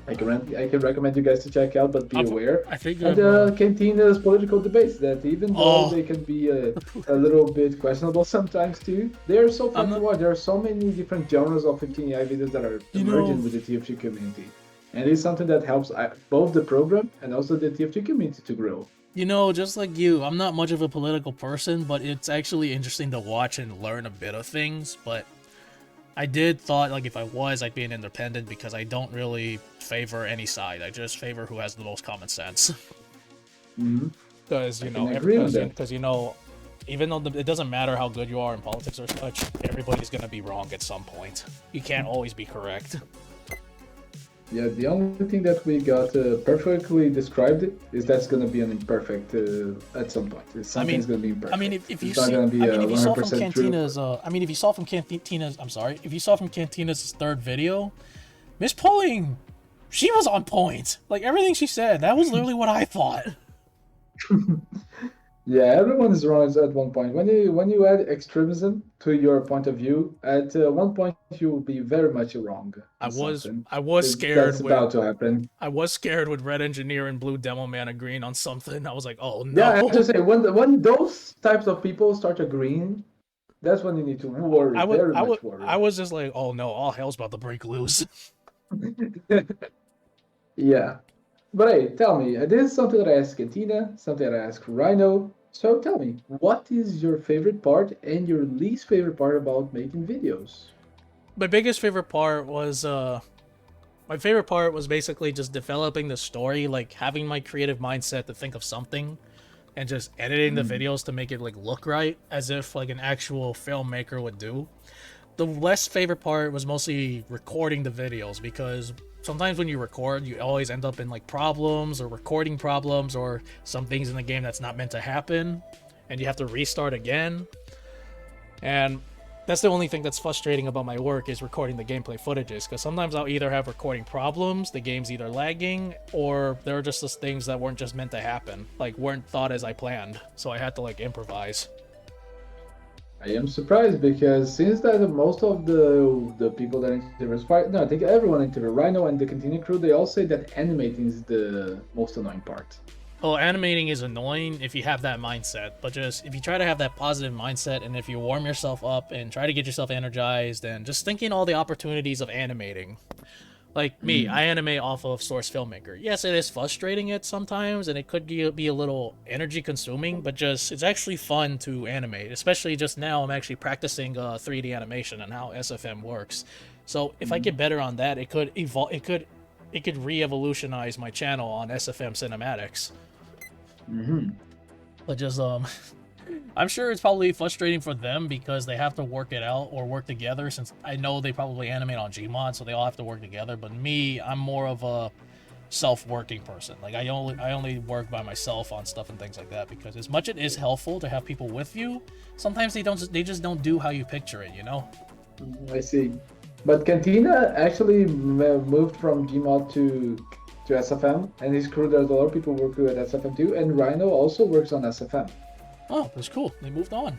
I can recommend you guys to check out, but be aware. I think And I've Cantina's political debates that even though oh they can be a little bit questionable sometimes too, they are so I'm fun to not watch. There are so many different genres of 15AI videos that are you know emerging with the TFT community. And it's something that helps both the program and also the TFT community to grow. just like you, I'm not much of a political person, but it's actually interesting to watch and learn a bit of things. But I did thought like if I was, I'd be an independent because I don't really favor any side. I just favor who has the most common sense. Hmm. Because I can agree on that. even though it doesn't matter how good you are in politics or such, everybody's gonna be wrong at some point. You can't always be correct. Yeah, the only thing that we got perfectly described is that's going to be an imperfect at some point. Something's going to be imperfect. If you It's not see, going to be if you saw from 100% true. I'm sorry, if you saw from Cantina's third video, Miss Pulling, she was on point. Like everything she said, that was literally what I thought. Yeah, everyone is wrong at one point. When you add extremism to your point of view, at one point you will be very much wrong I in was something. I was scared That's when about to happen. Red Engineer and Blue Demo Man agreeing on something. I was like, oh Yeah, I have to no. say when those types of people start agreeing, that's when you need to worry, very much I worry. was just like, oh no, all hell's about to break loose. Yeah. But hey, tell me, this is something that I asked Cantina, something that I asked Rhino. So tell me, what is your favorite part and your least favorite part about making videos? My biggest favorite part was my favorite part was basically just developing the story, like having my creative mindset to think of something and just editing the Mm. videos to make it like look right as if like an actual filmmaker would do. The less favorite part was mostly recording the videos because sometimes when you record, you always end up in like problems or recording problems or some things in the game that's not meant to happen and you have to restart again. And that's the only thing that's frustrating about my work is recording the gameplay footages because sometimes I'll either have recording problems, the game's either lagging, or there are just those things that weren't just meant to happen, like weren't thought as I planned, so I had to like improvise. I am surprised because since that most of the people that interview no, I think everyone interview Rhino and the Continue crew, they all say that animating is the most annoying part. Well, animating is annoying if you have that mindset, but just if you try to have that positive mindset and if you warm yourself up and try to get yourself energized and just thinking all the opportunities of animating. Like me, Mm. I animate off of Source Filmmaker. Yes, it is frustrating at sometimes and it could be a little energy consuming, but just it's actually fun to animate. Especially just now I'm actually practicing 3D animation and how SFM works. So if I Mm. get better on that, it could re-evolutionize my channel on SFM cinematics. Mm-hmm. But just I'm sure it's probably frustrating for them because they have to work it out or work together since I know they probably animate on Gmod, so they all have to work together. But me, I'm more of a self-working person. Like I only work by myself on stuff and things like that because as much it is helpful to have people with you, sometimes they just don't do how you picture it, you know? I see. But Cantina actually moved from Gmod to SFM, and his crew, there's a lot of people working at SFM too, and Rhino also works on SFM. Oh, that's cool. They moved on.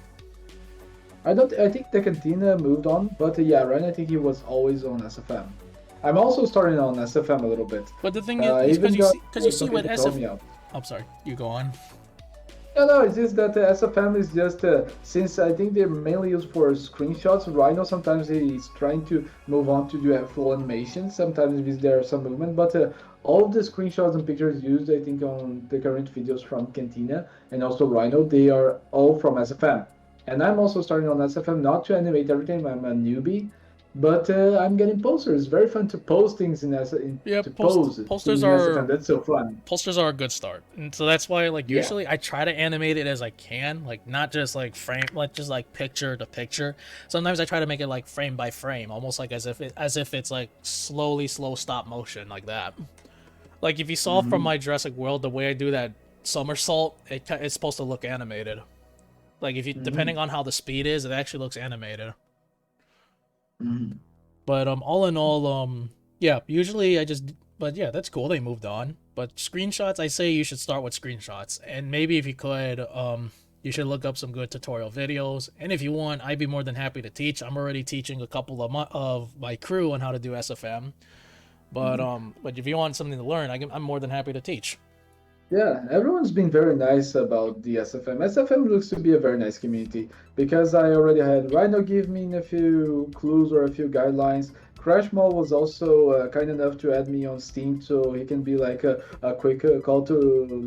I think the Cantina moved on, but yeah, Rhino, I think he was always on SFM. I'm also starting on SFM a little bit. But the thing is, it's Even got because you see some what people told SF. me out. I'm sorry. You go on. No, it's just that SFM is just since I think they're mainly used for screenshots. Rhino sometimes he's trying to move on to do a full animation. Sometimes there are some movement, but all of the screenshots and pictures used, I think, on the current videos from Cantina and also Rhino, they are all from SFM. And I'm also starting on SFM, not to animate everything. I'm a newbie, but I'm getting posters. It's very fun to post things Yeah, to pose posters things in SFM. are That's so fun. posters are a good start, and so that's why like Yeah. usually I try to animate it as I can, like not just like frame, like just like picture to picture. Sometimes I try to make it like frame by frame, almost like as if it's like slow stop motion like that. Like if you saw from Hmm. my Jurassic World the way I do that somersault, it's supposed to look animated. Like if you Hmm. depending on how the speed is, it actually looks animated. Hmm. But all in all, yeah, usually I just but yeah, that's cool. They moved on. But screenshots, I say you should start with screenshots. And maybe if you could, you should look up some good tutorial videos. And if you want, I'd be more than happy to teach. I'm already teaching a couple of my crew on how to do SFM. But if you want something to learn, I'm more than happy to teach. Yeah, everyone's been very nice about the SFM. SFM looks to be a very nice community because I already had Rhino give me a few clues or a few guidelines. Crashmall was also kind enough to add me on Steam so he can be like a quick call to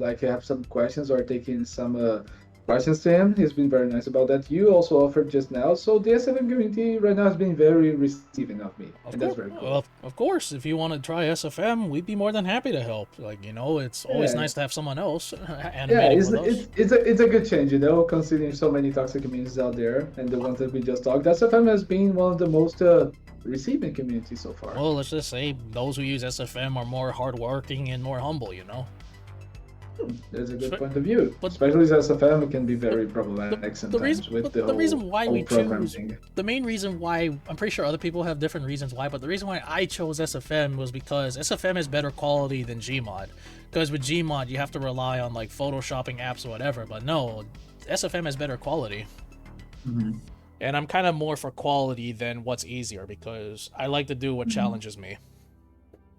like have some questions or taking some questions to him. He's been very nice about that. You also offered just now, so the SFM community right now has been very receiving of me, Of and that's course, very cool. well, of course. If you want to try SFM, we'd be more than happy to help. Like it's always Yeah, nice to have someone else yeah, animating it's with us. it's a good change, considering so many toxic communities out there, and the ones that we just talked. SFM has been one of the most receiving communities so far. Well, let's just say those who use SFM are more hardworking and more humble. That's a good point of view. But Especially as SFM can be the very problematic sometimes with the reason why whole we program choose thing. the main reason why I'm pretty sure other people have different reasons why, but the reason why I chose SFM was because SFM is better quality than Gmod. Because with Gmod you have to rely on like photoshopping apps or whatever, but no, SFM has better quality. Mhm. And I'm kind of more for quality than what's easier because I like to do what Mhm. challenges me.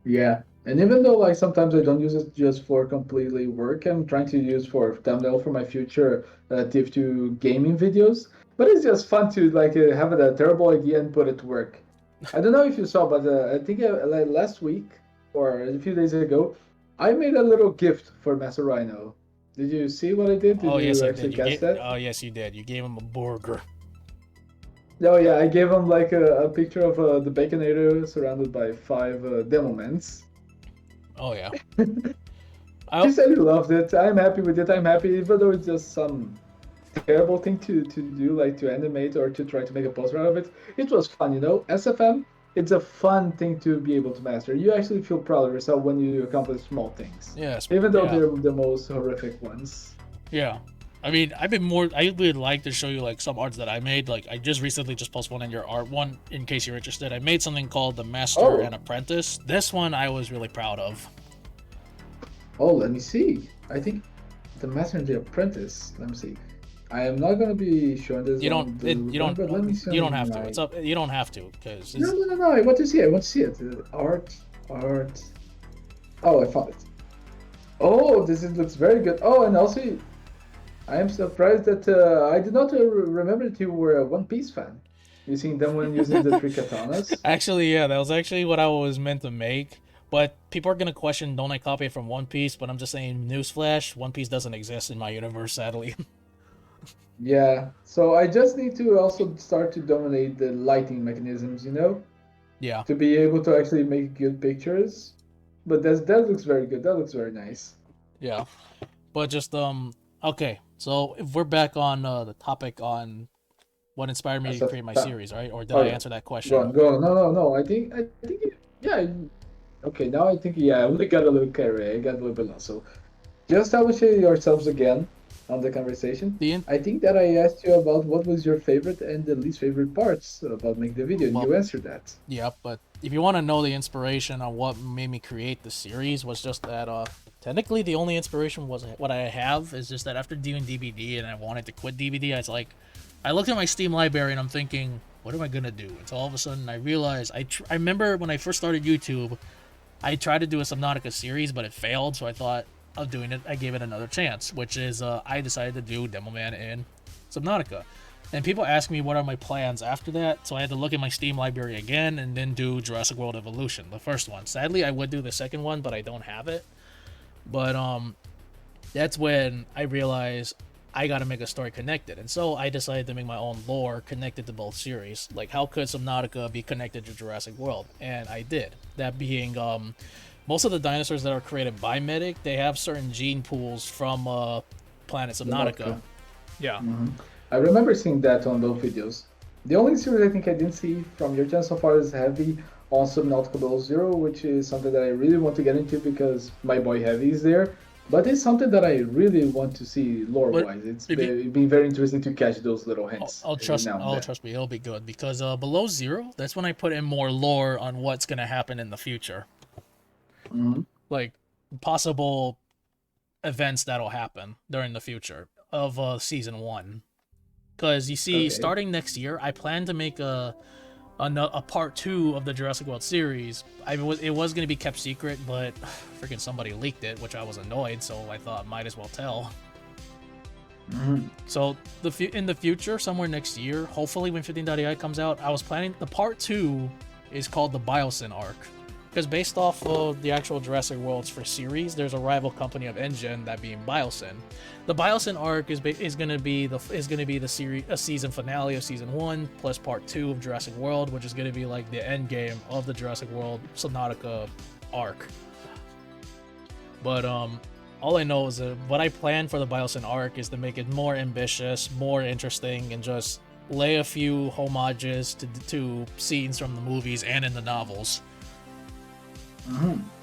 Yeah, and even though like sometimes I don't use it just for completely work, I'm trying to use for thumbnail for my future TF2 gaming videos. But it's just fun to like have a terrible idea and put it to work. I don't know if you saw, but I think like last week or a few days ago, I made a little gift for Master Rhino. Did you see what I did? Did Oh yes, you I actually did. catch that? Oh yes, you did. You gave him a burger. Oh yeah, I gave him like a picture of the Baconator surrounded by five Demomans. Oh yeah. He I said he loved it. I'm happy with it. I'm happy, even though it's just some terrible thing to do, like to animate or to try to make a poster out of it. It was fun. SFM, it's a fun thing to be able to master. You actually feel proud of yourself when you accomplish small things, yes, even though yeah. they're the most horrific ones. Yeah. I mean, I've been more. I would like to show you like some arts that I made. Like I just recently just posted one in your art one in case you're interested. I made something called the Master Oh, and Apprentice. This one I was really proud of. oh, let me see. I think the Master and the Apprentice. Let me see. I am not gonna be showing this You don't. on the You recording, don't. but let me see You don't on have to. my. It's up. You don't have to because No, it's. no, no, no. I want to see it. I want to see it. Art, art. Oh, I found it. Oh, looks very good. Oh, and also, I am surprised that I did not remember that you were a One Piece fan. You seen them when using the three katanas? Actually, yeah, that was actually what I was meant to make. But people are gonna question, don't I copy it from One Piece? But I'm just saying, newsflash: One Piece doesn't exist in my universe, sadly. Yeah. So I just need to also start to dominate the lighting mechanisms, Yeah, to be able to actually make good pictures. But that looks very good. That looks very nice. yeah. But just okay. So if we're back on the topic on what inspired me to create my SFM. series, right? Or did I Okay. answer that Go question? on, go on. No, no, no. I think, yeah. Okay, now I think, yeah, we got a little carried. I got a little bit lost. So just establish yourselves again on the conversation. The in- I think that I asked you about what was your favorite and the least favorite parts about making the video, and well, you answered that. yeah. But if you want to know the inspiration on what made me create the series, was just that technically the only inspiration was what I have is just that after doing DVD and I wanted to quit DVD, I was like, I looked at my Steam library and I'm thinking, what am I gonna do? Until all of a sudden I realized I remember when I first started YouTube, I tried to do a Subnautica series, but it failed. So I thought of doing it. I gave it another chance, which is I decided to do Demoman in Subnautica. And people ask me what are my plans after that, so I had to look at my Steam library again and then do Jurassic World Evolution, the first one. Sadly, I would do the second one, but I don't have it. But that's when I realized I gotta make a story connected. And so I decided to make my own lore connected to both series. Like, how could Subnautica be connected to Jurassic World? And I did. That being, most of the dinosaurs that are created by Medic, they have certain gene pools from planet The Subnautica. Nautica. Yeah. I remember seeing that on those videos. The only series I think I didn't see from your channel so far is Heavy on Subnautica Below Zero, which is something that I really want to get into because my boy Heavy is there. But it's something that I really want to see But lore-wise. It's if you, been very interesting to catch those little hints every now and I'll then. trust me, it'll be good because below zero, that's when I put in more lore on what's gonna happen in the future, Hmm. like possible events that'll happen during the future of season one. Because you see, Okay. starting next year, I plan to make a a part 2 of the Jurassic World series. It was going to be kept secret, but freaking somebody leaked it, which I was annoyed, so I thought might as well tell. So in the future, somewhere next year, hopefully when 15.ai comes out, I was planning the part 2 is called the Biosyn arc. Because based off of the actual Jurassic Worlds for series, there's a rival company of engine, that being Biosyn. The Biosyn arc is going to be the series, a season finale of season 1 plus part 2 of Jurassic World, which is going to be like the end game of the Jurassic World Subnautica arc. But all I know is that what I plan for the Biosyn arc is to make it more ambitious, more interesting, and just lay a few homages to scenes from the movies and in the novels.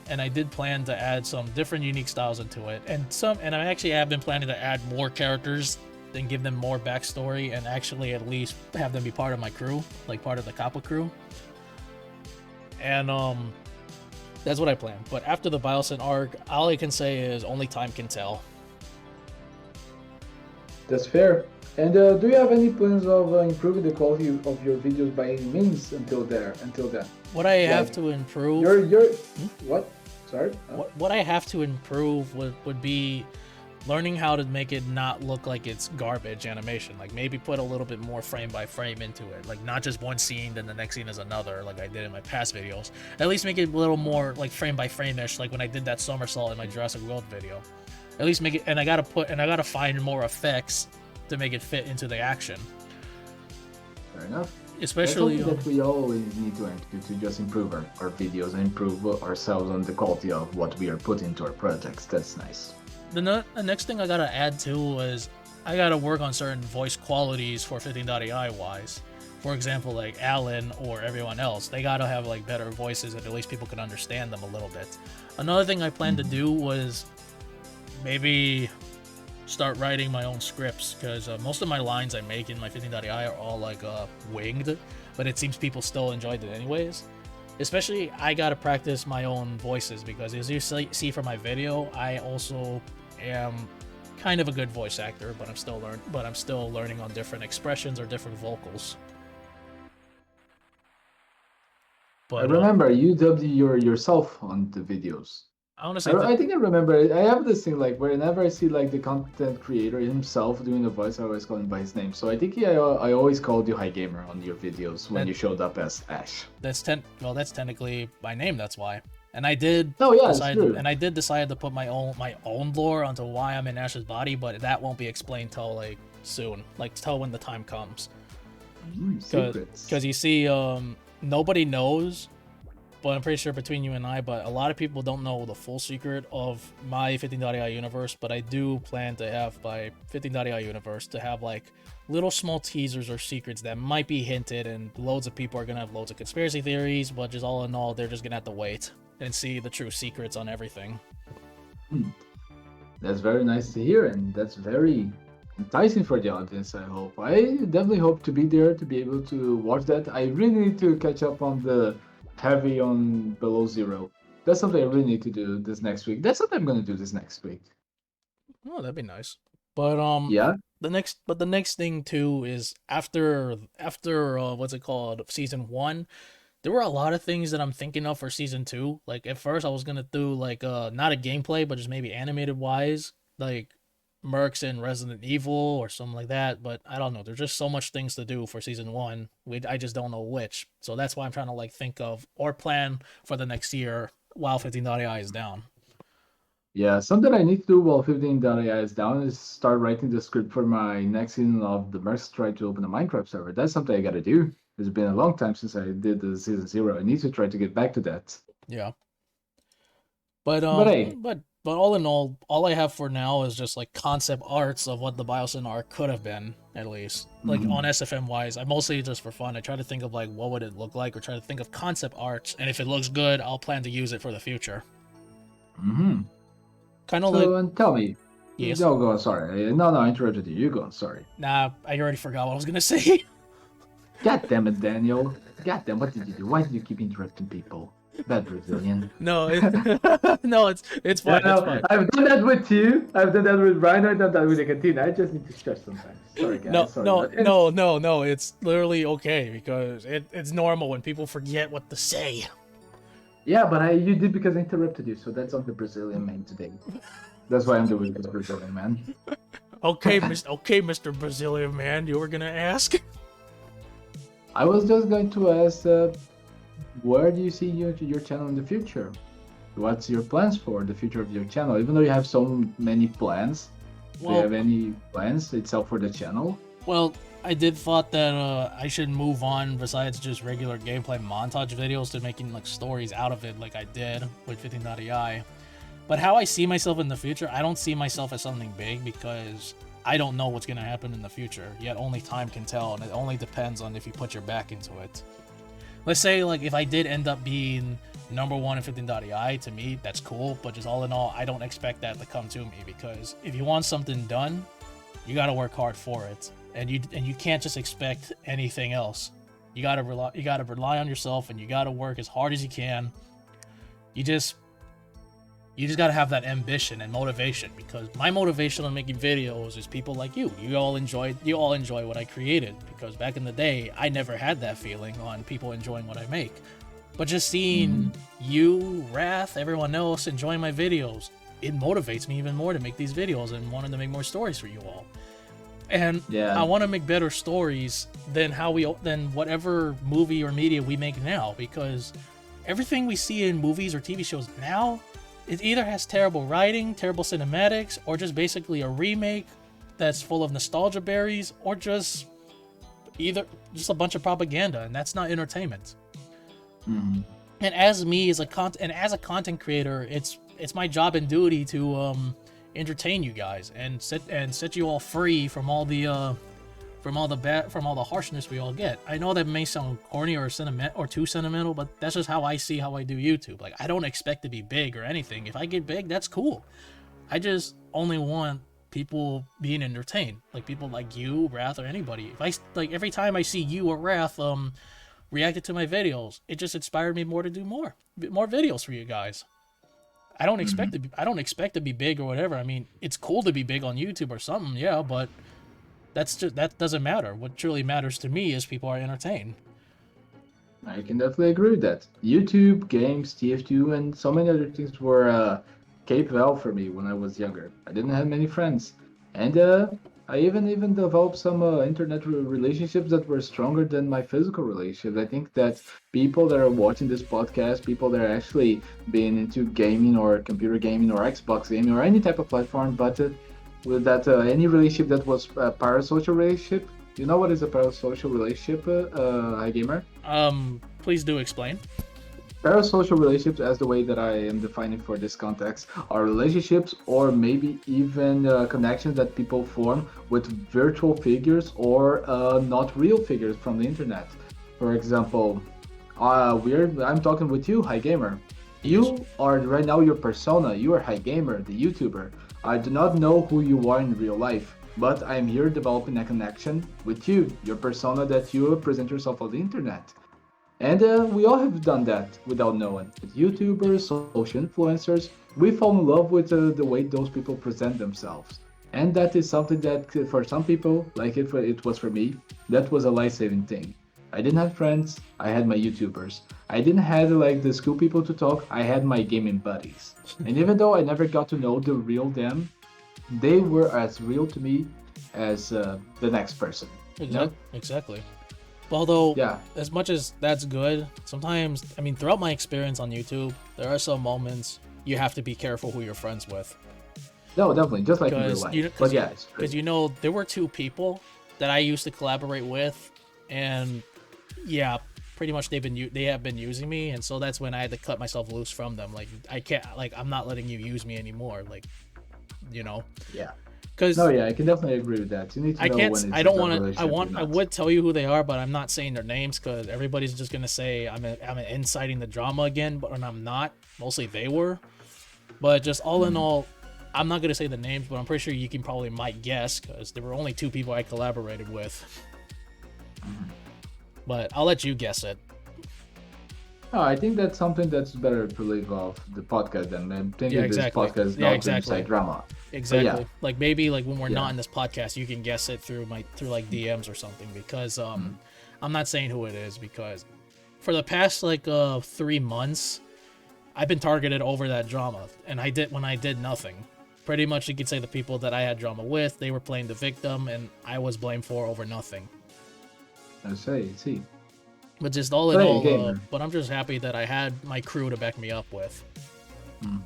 And I did plan to add some different unique styles into it, and I actually have been planning to add more characters and give them more backstory, and actually at least have them be part of my crew, like part of the Kapu crew. And that's what I plan. But after the Biosyn arc, all I can say is only time can tell. That's fair. And do you have any plans of improving the quality of your videos by any means until then? What I have to improve... What? Sorry? What I have to improve would be learning how to make it not look like it's garbage animation. Like maybe put a little bit more frame by frame into it. Like not just one scene, then the next scene is another, like I did in my past videos. At least make it a little more like frame by frame-ish, like when I did that somersault in my Jurassic World video. At least make it... And I gotta find more effects to make it fit into the action. Fair enough. Especially that we always need to just improve our videos and improve ourselves on the quality of what we are putting into our projects. That's nice. The next thing I gotta add too is I gotta work on certain voice qualities for 15.ai wise. For example, like Alan or everyone else, they gotta have like better voices and at least people can understand them a little bit. Another thing I planned to do was maybe start writing my own scripts, because most of my lines I make in my 15.ai are all like winged, but it seems people still enjoyed it anyways. Especially, I gotta practice my own voices, because as you see from my video, I also am kind of a good voice actor, but I'm still learning on different expressions or different vocals. But I remember you dubbed yourself on the videos. I think I remember. I have this thing like whenever I see like the content creator himself doing the voice, I always call him by his name. So I think I always called you HIGAMER on your videos when you showed up as Ash. That's technically my name. That's why. And I did. Oh yeah, it's true. And I did decide to put my own lore onto why I'm in Ash's body, but that won't be explained till like soon, like till when the time comes. Because you see, nobody knows. But I'm pretty sure between you and I, but a lot of people don't know the full secret of my 15.ai universe, but I do plan to have my 15.ai universe to have like little small teasers or secrets that might be hinted, and loads of people are going to have loads of conspiracy theories, but just all in all, they're just going to have to wait and see the true secrets on everything. That's very nice to hear, and that's very enticing for the audience, I hope. I definitely hope to be there to be able to watch that. I really need to catch up on the heavy on Below Zero. That's something I really need to do this next week. That's something I'm gonna do this next week. Oh, that'd be nice. But yeah. The next thing too is after what's it called, season 1, there were a lot of things that I'm thinking of for season 2. Like at first I was gonna do like not a gameplay, but just maybe animated wise, like Mercs in Resident Evil or something like that, but I don't know. There's just so much things to do for season 1. I just don't know which. So that's why I'm trying to like think of or plan for the next year while 15.ai is down. Yeah, something I need to do while 15.ai is down is start writing the script for my next season of the Mercs try to open a Minecraft server. That's something I gotta do. It's been a long time since I did the season 0. I need to try to get back to that. Yeah. But hey. But all in all I have for now is just like concept arts of what the Biosyn arc could have been, at least. Like on SFM wise, I mostly just for fun. I try to think of like what would it look like, or try to think of concept arts, and if it looks good, I'll plan to use it for the future. Kind of like. And tell me. Yes. No, go on. Sorry. No, I interrupted you. You go on. Sorry. Nah, I already forgot what I was gonna say. God damn it, Daniel. God damn, what did you do? Why did you keep interrupting people? Bad Brazilian. No, no, it's Yeah, fine. It's no, fine. I've done that with you. I've done that with Rhino. I've done that with the cantina. I just need to stretch sometimes. Sorry, No, guys. Sorry, no, but no, no, no. It's literally okay because it's normal when people forget what to say. yeah, but you did because I interrupted you. So that's on the Brazilian man today. That's why I'm doing this Brazilian man. Okay, Mr. Brazilian man, you were gonna ask? I was just going to ask, where do you see your channel in the future? What's your plans for the future of your channel? Even though you have so many plans, do you Well, have any plans itself for the channel? well, I did thought that I should move on besides just regular gameplay montage videos to making like stories out of it, like I did with 15.ai. But how I see myself in the future, I don't see myself as something big because I don't know what's gonna happen in the future. Yet only time can tell, and it only depends on if you put your back into it. Let's say like if I did end up being #1 in 15.ai, to me that's cool, but just all in all, I don't expect that to come to me because if you want something done, you gotta work hard for it, and you can't just expect anything else. You gotta rely on yourself, and you gotta work as hard as you can. You just gotta have that ambition and motivation because my motivation on making videos is people like you. You all enjoy what I created because back in the day I never had that feeling on people enjoying what I make. But just seeing you, Wrath, everyone else enjoying my videos, it motivates me even more to make these videos and wanting to make more stories for you all. And Yeah. I want to make better stories than whatever movie or media we make now because everything we see in movies or TV shows now, it either has terrible writing, terrible cinematics, or just basically a remake that's full of nostalgia berries, or just a bunch of propaganda, and that's not entertainment. Mm-hmm. And as a content creator, it's my job and duty to entertain you guys and set you all free from all the harshness we all get. I know that may sound corny or too sentimental, but that's just how I do YouTube. Like I don't expect to be big or anything. If I get big, that's cool. I just only want people being entertained, like people like you, Wrath, or anybody. If I like every time I see you or Wrath reacted to my videos, it just inspired me more to do more videos for you guys. I don't expect to be big or whatever. I mean, it's cool to be big on YouTube or something, yeah, but that doesn't matter. What truly matters to me is people are entertained. I can definitely agree with that. YouTube, games, TF2, and so many other things were Cape Val for me when I was younger. I didn't have many friends, and I even developed some internet relationships that were stronger than my physical relationships. I think that people that are watching this podcast, people that are actually being into gaming or computer gaming or Xbox gaming or any type of platform, but with that any relationship that was a parasocial relationship. You know what is a parasocial relationship, HIGAMER? Please do explain. Parasocial relationships, as the way that I am defining for this context, are relationships or maybe even connections that people form with virtual figures or not real figures from the internet. For example, I'm talking with you, HIGAMER. You are right now your persona. You are HIGAMER, the YouTuber. I do not know who you are in real life, but I am here developing a connection with you, your persona that you present yourself on the internet. And we all have done that without knowing. With YouTubers, social influencers, we fall in love with the way those people present themselves. And that is something that for some people, like if it was for me, that was a life-saving thing. I didn't have friends, I had my YouTubers. I didn't have like the school people to talk, I had my gaming buddies. And even though I never got to know the real them, they were as real to me as the next person. Exactly. Although, Yeah. as much as that's good, sometimes, I mean, throughout my experience on YouTube, there are some moments you have to be careful who you're friends with. No, definitely, just like in real life. But yeah, because there were two people that I used to collaborate with, and yeah, pretty much they have been using me, and so that's when I had to cut myself loose from them. Like I can't, like I'm not letting you use me anymore. Like, you know. Yeah. Because no, yeah, I can definitely agree with that. You need to know when it's I don't want to. I would tell you who they are, but I'm not saying their names because everybody's just gonna say I'm inciting the drama again, but I'm not. Mostly they were, but just all in all, I'm not gonna say the names, but I'm pretty sure you can probably might guess because there were only two people I collaborated with. But I'll let you guess it. Oh, I think that's something that's better to leave off the podcast than I'm Yeah, thinking this exactly. podcast is Yeah, not to incite exactly. drama. But yeah, Exactly. Like maybe like when we're not yeah. in this podcast, you can guess it through like DMs or something because Mm. I'm not saying who it is because for the past like 3 months I've been targeted over that drama and I did nothing. Pretty much you could say the people that I had drama with, they were playing the victim and I was blamed for over nothing. I see. But just all in Play a all, gamer. but I'm just happy that I had my crew to back me up with. Mm.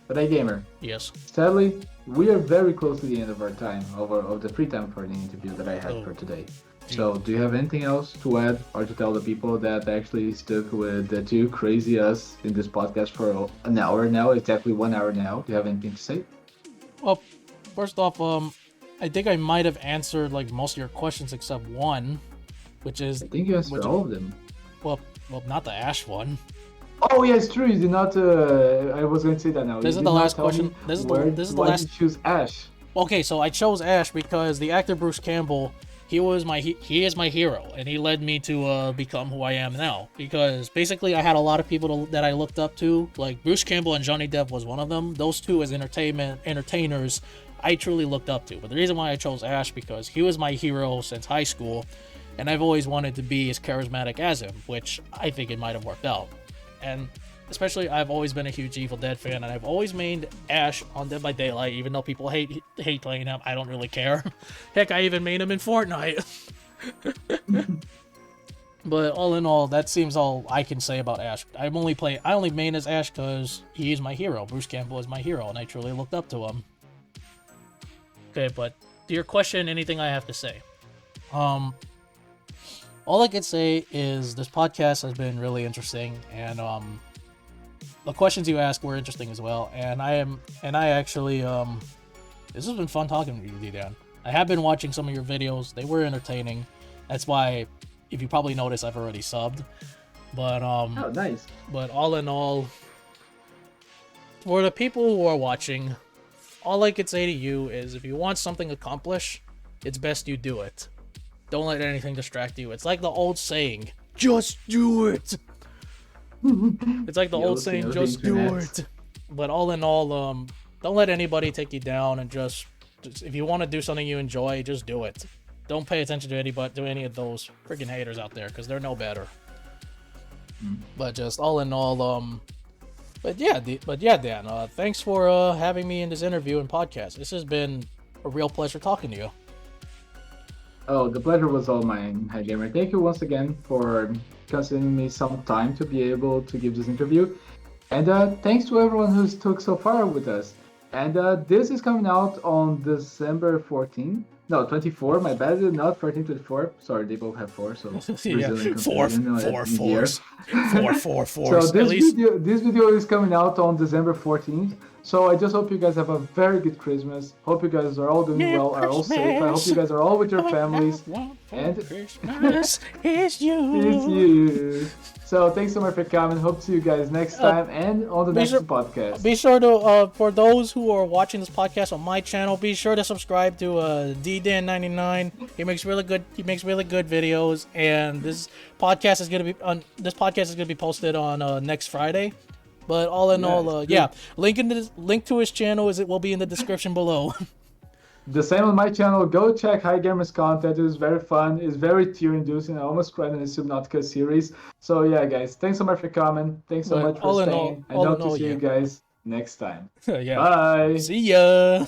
But a gamer. Yes. Sadly, we are very close to the end of our time, of the free time for the interview that I had Oh, for today. So, do you have anything else to add or to tell the people that actually stuck with the two crazy us in this podcast for an hour now? It's actually 1 hour now. Do you have anything to say? Well, first off, I think I might have answered like most of your questions except one, which is I think you answered which, all of them. well, not the Ash one. Oh, yeah, it's true. You did not. I was going to say that now. This You is did the not last tell question. me This is why the last. you choose Ash. Okay, so I chose Ash because the actor Bruce Campbell, he is my hero, and he led me to become who I am now. Because basically, I had a lot of people that I looked up to, like Bruce Campbell and Johnny Depp was one of them. Those two as entertainers, I truly looked up to. But the reason why I chose Ash because he was my hero since high school, and I've always wanted to be as charismatic as him, which I think it might have worked out. And especially, I've always been a huge Evil Dead fan, and I've always mained Ash on Dead by Daylight, even though people hate playing him. I don't really care. Heck, I even made him in Fortnite. But all in all, that seems all I can say about Ash. I only main as Ash because he is my hero. Bruce Campbell is my hero, and I truly looked up to him. Okay, but to your question, anything I have to say? All I can say is this podcast has been really interesting, and the questions you asked were interesting as well. And I actually this has been fun talking to you, DDan. I have been watching some of your videos. They were entertaining. That's why, if you probably noticed, I've already subbed. But Oh, nice. but all in all, for the people who are watching, all I could say to you is if you want something accomplished, it's best you do it. Don't let anything distract you. It's like the old saying, just do it. It's like the old saying, just do it. But all in all, don't let anybody take you down, and just if you want to do something you enjoy, just do it. Don't pay attention to any of those freaking haters out there, because they're no better. But just all in all, but yeah, Dan, thanks for having me in this interview and podcast. This has been a real pleasure talking to you. Oh, the pleasure was all mine, Hi Gamer. Thank you once again for considering me some time to be able to give this interview. And thanks to everyone who's stuck so far with us. And this is coming out on December 14th. No, 24, my bad, not 14, 24. Sorry, they both have 4, so Yeah, Brazilian four confusion, year. fours. So this video is coming out on December 14th. So I just hope you guys have a very good Christmas. Hope you guys are all doing well, are all safe. I hope you guys are all with your families. And Christmas is you. it's you. So thanks so much for coming. Hope to see you guys next time and on the next podcast. Be sure to, for those who are watching this podcast on my channel, be sure to subscribe to DDan99. He makes really good videos, and this podcast is gonna be posted on next Friday. But all in all, yeah, link to his channel it will be in the description below. The same on my channel. Go check HIGAMER808's content. It is very fun. It's very tear-inducing. I almost cried in the Subnautica series. So yeah, guys, thanks so much for coming. Thanks so much for staying. And hope to see you guys next time. Yeah. Bye. See ya.